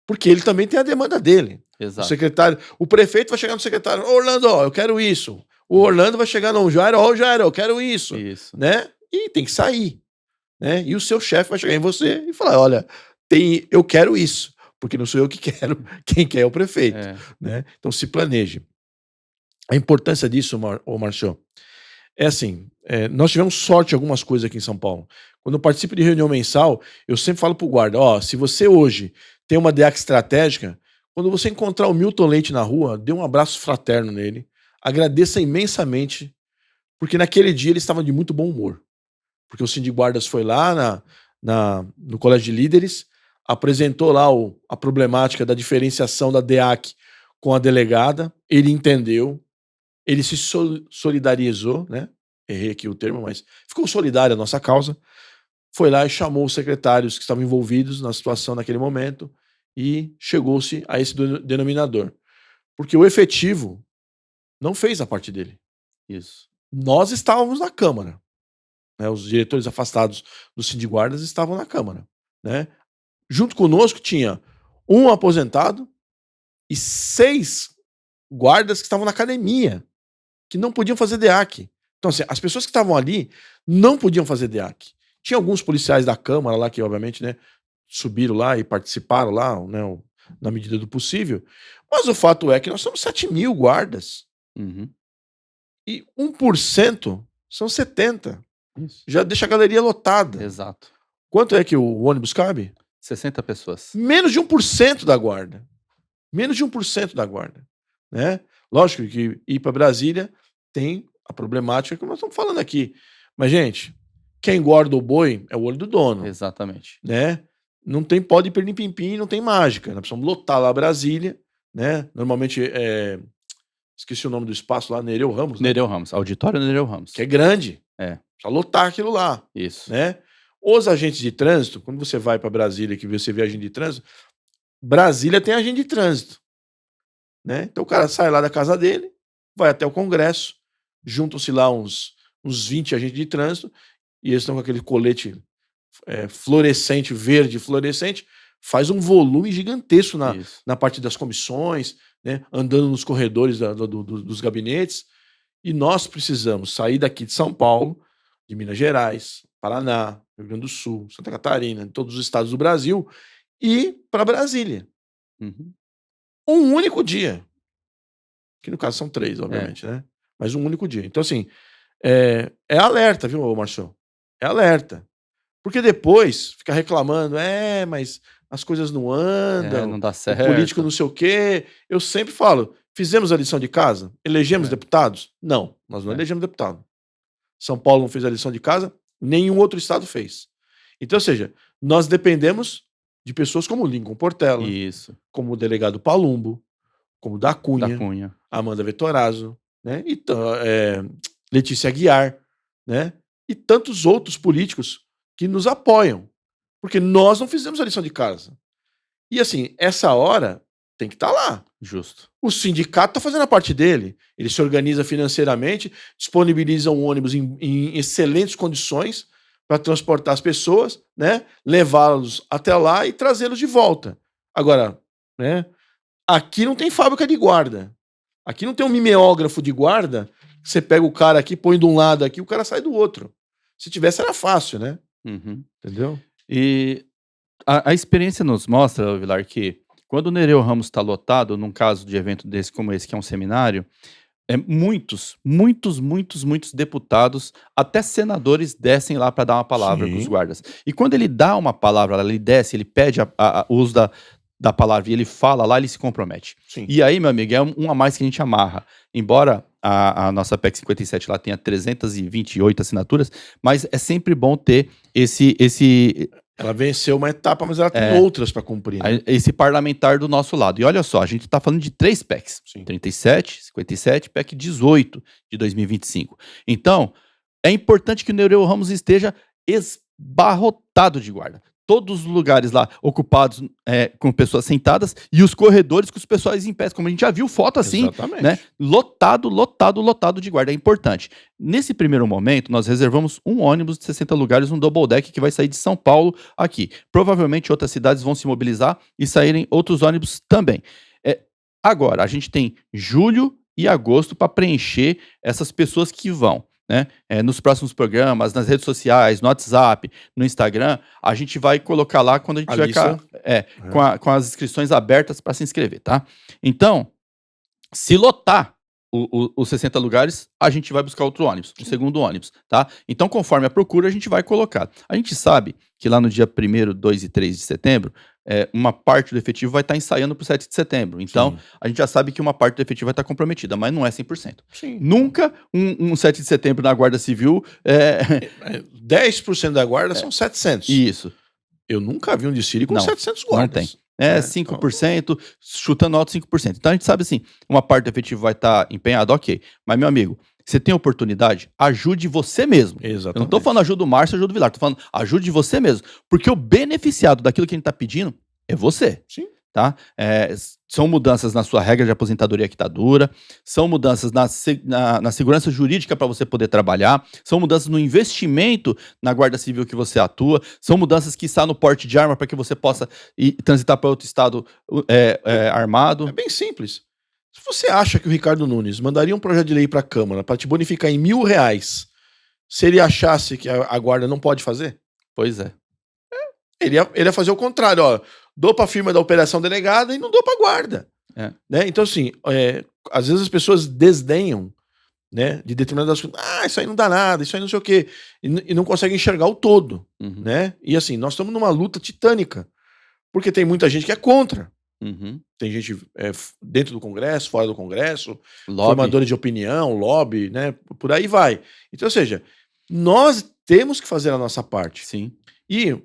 Speaker 2: Porque ele também tem a demanda dele.
Speaker 1: Exato.
Speaker 2: O secretário, o prefeito vai chegar no secretário, Orlando, eu quero isso. O Orlando vai chegar no Jairo, Jairo, eu quero isso. Né? E tem que sair. Né? E o seu chefe vai chegar em você e falar, olha, eu quero isso. Porque não sou eu que quero, quem quer é o prefeito. Né? Então se planeje. A importância disso, Marcio, é assim, nós tivemos sorte em algumas coisas aqui em São Paulo. Quando eu participo de reunião mensal, eu sempre falo pro guarda, se você hoje tem uma DEAC estratégica, quando você encontrar o Milton Leite na rua, dê um abraço fraterno nele, agradeça imensamente, porque naquele dia ele estava de muito bom humor. Porque o Sindiguardas foi lá no Colégio de Líderes, apresentou lá a problemática da diferenciação da DEAC com a delegada, ele entendeu, ele se solidarizou, né? Errei aqui o termo, mas ficou solidário à nossa causa, foi lá e chamou os secretários que estavam envolvidos na situação naquele momento e chegou-se a esse denominador. Porque o efetivo não fez a parte dele.
Speaker 1: Isso.
Speaker 2: Nós estávamos na Câmara. Né? Os diretores afastados do Sindiguardas estavam na Câmara. Né? Junto conosco tinha um aposentado e 6 guardas que estavam na academia, que não podiam fazer DEAC. Então, assim, as pessoas que estavam ali não podiam fazer DEAC. Tinha alguns policiais da Câmara lá que, obviamente, né, subiram lá e participaram lá, né, na medida do possível. Mas o fato é que nós somos 7.000 guardas. E 1% são 70.
Speaker 1: Isso.
Speaker 2: Já deixa a galeria lotada.
Speaker 1: Exato.
Speaker 2: Quanto é que o ônibus cabe?
Speaker 1: 60 pessoas.
Speaker 2: Menos de 1% da guarda. Menos de 1% da guarda. Né? Lógico que ir para Brasília tem a problemática que nós estamos falando aqui. Mas, gente, quem guarda o boi é o olho do dono.
Speaker 1: Exatamente.
Speaker 2: Né? Não tem pó de pirlim-pim-pim, não tem mágica. Nós precisamos lotar lá Brasília. Né? Normalmente, esqueci o nome do espaço lá, Nereu Ramos. Né?
Speaker 1: Nereu Ramos, auditório Nereu Ramos.
Speaker 2: Que é grande.
Speaker 1: Precisa
Speaker 2: lotar aquilo lá.
Speaker 1: Isso.
Speaker 2: Né? Os agentes de trânsito, quando você vai para Brasília, que você vê agente de trânsito, Brasília tem agente de trânsito. Né? Então o cara sai lá da casa dele, vai até o Congresso, juntam-se lá uns 20 agentes de trânsito, e eles estão com aquele colete fluorescente, verde fluorescente, faz um volume gigantesco na parte das comissões, né? Andando nos corredores dos gabinetes, e nós precisamos sair daqui de São Paulo, de Minas Gerais, Paraná, Rio Grande do Sul, Santa Catarina, de todos os estados do Brasil, e para Brasília. Um único dia. Que no caso são 3, obviamente, né? Mas um único dia. Então, assim, é alerta, viu, Marcio? É alerta. Porque depois fica reclamando, mas as coisas não andam,
Speaker 1: não dá certo.
Speaker 2: O político não sei o quê. Eu sempre falo, fizemos a lição de casa? Elegemos deputados? Não, nós não elegemos deputado. São Paulo não fez a lição de casa, nenhum outro estado fez. Então, ou seja, nós dependemos de pessoas como Lincoln Portela, como o delegado Palumbo, como da Cunha. Amanda Vettorazzo, né? E, Letícia Aguiar, né? E tantos outros políticos que nos apoiam, porque nós não fizemos a lição de casa. E assim, essa hora tem que estar lá.
Speaker 1: Justo.
Speaker 2: O sindicato está fazendo a parte dele. Ele se organiza financeiramente, disponibiliza um ônibus em excelentes condições para transportar as pessoas, né? Levá-los até lá e trazê-los de volta. Agora, né? Aqui não tem fábrica de guarda. Aqui não tem um mimeógrafo de guarda. Você pega o cara aqui, põe de um lado aqui, o cara sai do outro. Se tivesse, era fácil, né? Entendeu?
Speaker 1: E a experiência nos mostra, Vilar, que quando o Nereu Ramos está lotado, num caso de evento desse como esse, que é um seminário, muitos deputados, até senadores, descem lá para dar uma palavra para os guardas. E quando ele dá uma palavra, ele desce, ele pede o uso da palavra e ele fala lá, ele se compromete.
Speaker 2: Sim.
Speaker 1: E aí, meu amigo, é um a mais que a gente amarra. Embora a nossa PEC 57 lá tenha 328 assinaturas, mas é sempre bom ter esse
Speaker 2: Ela venceu uma etapa, mas ela tem outras para cumprir. Né?
Speaker 1: Esse parlamentar do nosso lado. E olha só, a gente está falando de 3 PECs. Sim. 37, 57, PEC 18 de 2025. Então, é importante que o Nereu Ramos esteja esbarrotado de guarda. Todos os lugares lá ocupados com pessoas sentadas e os corredores com os pessoais em pé, como a gente já viu foto assim, né? Lotado de guarda. É importante. Nesse primeiro momento, nós reservamos um ônibus de 60 lugares, um double deck que vai sair de São Paulo aqui. Provavelmente outras cidades vão se mobilizar e saírem outros ônibus também. Agora, a gente tem julho e agosto para preencher essas pessoas que vão. Né? Nos próximos programas, nas redes sociais, no WhatsApp, no Instagram, a gente vai colocar lá quando a gente tiver com as inscrições abertas para se inscrever, tá? Então, se lotar os 60 lugares, a gente vai buscar outro ônibus, o segundo ônibus, tá? Então, conforme a procura, a gente vai colocar. A gente sabe que lá no dia 1º, 2 e 3 de setembro, uma parte do efetivo vai estar ensaiando para o 7 de setembro. Então, a gente já sabe que uma parte do efetivo vai estar comprometida, mas não é 100%.
Speaker 2: Sim.
Speaker 1: Nunca um 7 de setembro na Guarda Civil...
Speaker 2: 10% da Guarda são 700.
Speaker 1: Isso.
Speaker 2: Eu nunca vi um desfile com 700 guardas.
Speaker 1: Não tem. 5%, chutando alto 5%. Então, a gente sabe assim, uma parte do efetivo vai estar empenhada, ok. Mas, meu amigo, você tem oportunidade, ajude você mesmo.
Speaker 2: Exatamente.
Speaker 1: Eu não estou falando ajuda o Márcio, ajuda o Vilar. Estou falando ajude você mesmo. Porque o beneficiado daquilo que a gente está pedindo é você.
Speaker 2: Sim.
Speaker 1: tá? São mudanças na sua regra de aposentadoria que está dura, são mudanças na segurança jurídica para você poder trabalhar, são mudanças no investimento na Guarda Civil que você atua, são mudanças que está no porte de arma para que você possa transitar para outro estado armado.
Speaker 2: É bem simples. Se você acha que o Ricardo Nunes mandaria um projeto de lei para a Câmara para te bonificar em R$1.000, se ele achasse que a guarda não pode fazer?
Speaker 1: Pois é.
Speaker 2: Ele ia fazer o contrário, ó. Dou para a firma da operação delegada e não dou para a guarda. Né? Então, assim, às vezes as pessoas desdenham, né, de determinadas coisas. Isso aí não dá nada, isso aí não sei o quê. E não conseguem enxergar o todo.
Speaker 1: Uhum.
Speaker 2: Né? E assim, nós estamos numa luta titânica. Porque tem muita gente que é contra.
Speaker 1: Uhum.
Speaker 2: Tem gente dentro do Congresso, fora do Congresso,
Speaker 1: lobby.
Speaker 2: Formadores de opinião, lobby, né? Por aí vai. Então, ou seja, nós temos que fazer a nossa parte.
Speaker 1: Sim.
Speaker 2: E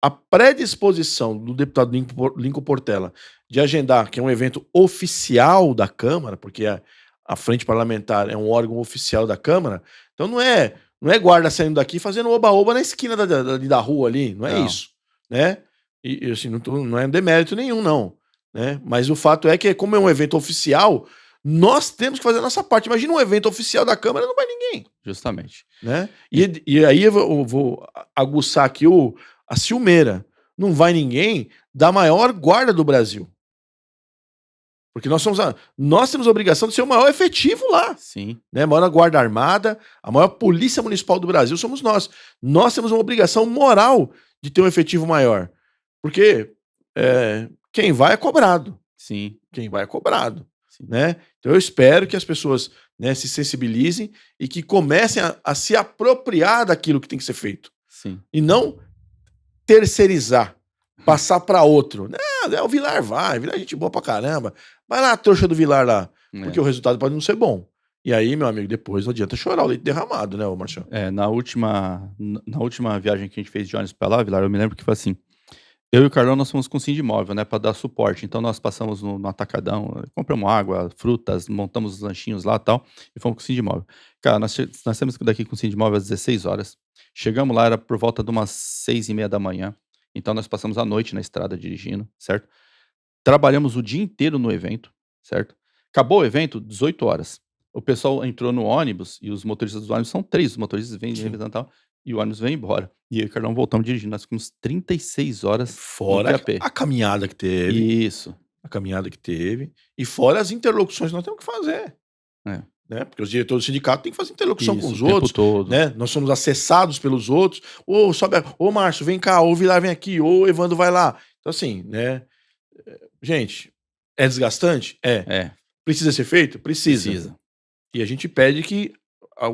Speaker 2: a predisposição do deputado Lincoln Portela de agendar, que é um evento oficial da Câmara, porque a Frente Parlamentar é um órgão oficial da Câmara, então não é guarda saindo daqui fazendo oba-oba na esquina da rua ali, não é isso, né? E assim, não é demérito nenhum, não. Né? Mas o fato é que, como é um evento oficial, nós temos que fazer a nossa parte. Imagina um evento oficial da Câmara, não vai ninguém.
Speaker 1: Justamente.
Speaker 2: Né? E aí eu vou aguçar aqui a ciumeira. Não vai ninguém da maior guarda do Brasil. Porque nós temos a obrigação de ser o maior efetivo lá.
Speaker 1: Sim.
Speaker 2: Né? A maior guarda armada, a maior polícia municipal do Brasil somos nós. Nós temos uma obrigação moral de ter um efetivo maior. Porque quem vai é cobrado.
Speaker 1: Sim.
Speaker 2: Quem vai é cobrado. Né? Então eu espero que as pessoas, né, se sensibilizem e que comecem a se apropriar daquilo que tem que ser feito.
Speaker 1: Sim.
Speaker 2: E não terceirizar, passar para outro. O Vilar Vilar é gente boa pra caramba. Vai lá a trouxa do Vilar lá, porque o resultado pode não ser bom. E aí, meu amigo, depois não adianta chorar o leite derramado, né, Marcelo?
Speaker 1: Na última viagem que a gente fez de ônibus pra lá, Vilar, eu me lembro que foi assim. Eu e o Carlão, nós fomos com o Sindimóvel, né, para dar suporte. Então, nós passamos no Atacadão, compramos água, frutas, montamos os lanchinhos lá e tal, e fomos com o Sindimóvel. Cara, nós saímos daqui com o Sindimóvel às 16 horas. Chegamos lá, era por volta de umas 6:30 da manhã. Então, nós passamos a noite na estrada dirigindo, certo? Trabalhamos o dia inteiro no evento, certo? Acabou o evento, 18 horas. O pessoal entrou no ônibus, e os motoristas do ônibus são 3, os motoristas vêm revisando e tal, e o ônibus vem embora. E eu e o Carlão voltamos dirigindo, nós ficamos 36 horas
Speaker 2: fora a caminhada que teve.
Speaker 1: Isso.
Speaker 2: A caminhada que teve. E fora as interlocuções que nós temos que fazer. Né? Porque os diretores do sindicato têm que fazer interlocução com os outros.
Speaker 1: Todo.
Speaker 2: Né? Nós somos acessados pelos outros. Ô Márcio, vem cá. Ô Vilar, vem aqui. Ô Evandro, vai lá. Então assim, né? Gente, é desgastante? Precisa ser feito? Precisa. E a gente pede que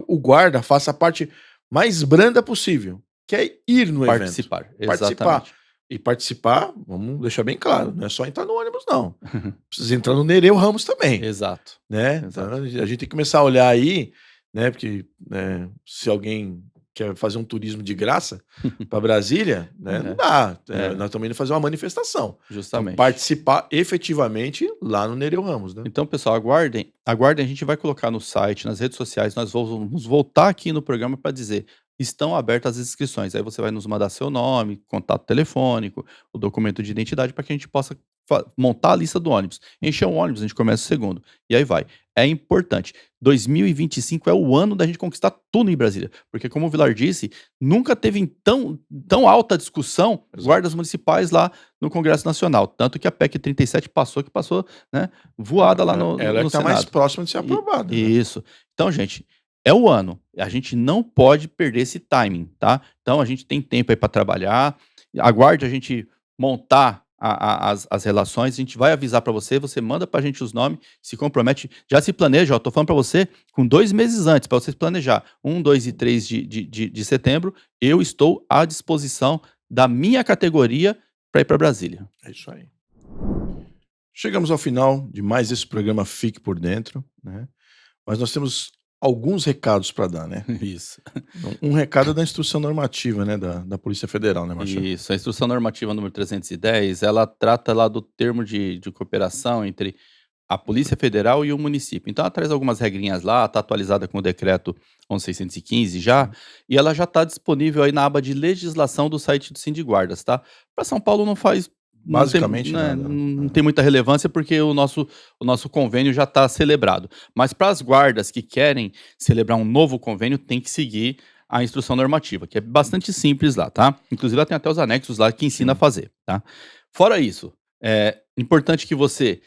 Speaker 2: o guarda faça a parte mais branda possível, que é ir no evento.
Speaker 1: Exatamente.
Speaker 2: E participar, vamos deixar bem claro, não é só entrar no ônibus, não. Precisa entrar no Nereu Ramos também.
Speaker 1: Exato.
Speaker 2: Né? Então, a gente tem que começar a olhar aí, né? Porque se alguém quer fazer um turismo de graça para Brasília, né? Não dá. Nós também vamos fazer uma manifestação.
Speaker 1: Justamente.
Speaker 2: Então, participar efetivamente lá no Nereu Ramos. Né?
Speaker 1: Então, pessoal, aguardem. A gente vai colocar no site, nas redes sociais, nós vamos voltar aqui no programa para dizer: estão abertas as inscrições. Aí você vai nos mandar seu nome, contato telefônico, o documento de identidade, para que a gente possa montar a lista do ônibus. Encher o ônibus, a gente começa o segundo. E aí vai. É importante. 2025 é o ano da gente conquistar tudo em Brasília. Porque, como o Vilar disse, nunca teve tão alta discussão guardas municipais lá no Congresso Nacional. Tanto que a PEC 37 passou, né, voada lá no
Speaker 2: Ela
Speaker 1: no
Speaker 2: está
Speaker 1: Senado.
Speaker 2: mais próxima de ser aprovada. Né?
Speaker 1: Isso. Então, gente, é o ano. A gente não pode perder esse timing, tá? Então, a gente tem tempo aí para trabalhar. Aguarde a gente montar as relações, a gente vai avisar para você manda pra gente os nomes, se compromete, já se planeja, ó, tô falando para você, com 2 meses antes, para vocês planejar, 1, 2 e 3 de setembro, eu estou à disposição da minha categoria para ir para Brasília.
Speaker 2: É isso aí. Chegamos ao final de mais esse programa Fique por Dentro, né? Mas nós temos alguns recados para dar, né?
Speaker 1: Isso.
Speaker 2: Um recado da instrução normativa, né, da Polícia Federal, né, Marcelo?
Speaker 1: Isso, a instrução normativa número 310, ela trata lá do termo de cooperação entre a Polícia Federal e o município. Então ela traz algumas regrinhas lá, está atualizada com o decreto 11.615 já, e ela já está disponível aí na aba de legislação do site do Sindiguardas, tá? Para São Paulo não faz
Speaker 2: Basicamente
Speaker 1: não tem muita relevância porque o nosso convênio já está celebrado. Mas para as guardas que querem celebrar um novo convênio, tem que seguir a instrução normativa, que é bastante simples lá, tá? Inclusive, ela tem até os anexos lá que ensina a fazer, tá? Fora isso, é importante que você,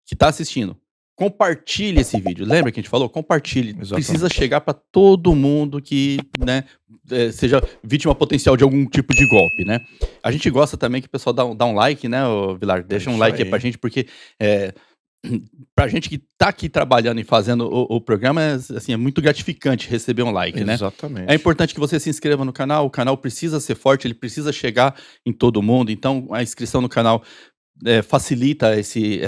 Speaker 1: que está assistindo, compartilhe esse vídeo. Lembra que a gente falou? Compartilhe. Exatamente. Precisa chegar para todo mundo que, né, seja vítima potencial de algum tipo de golpe, né? A gente gosta também que o pessoal dá um like, né, Vilar? Deixa um like aí pra gente, porque pra gente que tá aqui trabalhando e fazendo o programa, assim, é muito gratificante receber um like, né?
Speaker 2: Exatamente.
Speaker 1: É importante que você se inscreva no canal, o canal precisa ser forte, ele precisa chegar em todo mundo, então a inscrição no canal facilita esse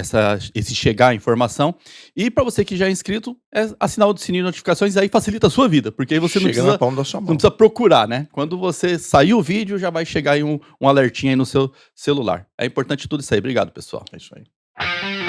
Speaker 1: chegar à informação. E para você que já é inscrito, assinar o sininho de notificações, aí facilita a sua vida, porque aí você não precisa procurar, né? Quando você sair o vídeo, já vai chegar aí um alertinho aí no seu celular. É importante tudo isso aí. Obrigado, pessoal.
Speaker 2: É isso aí.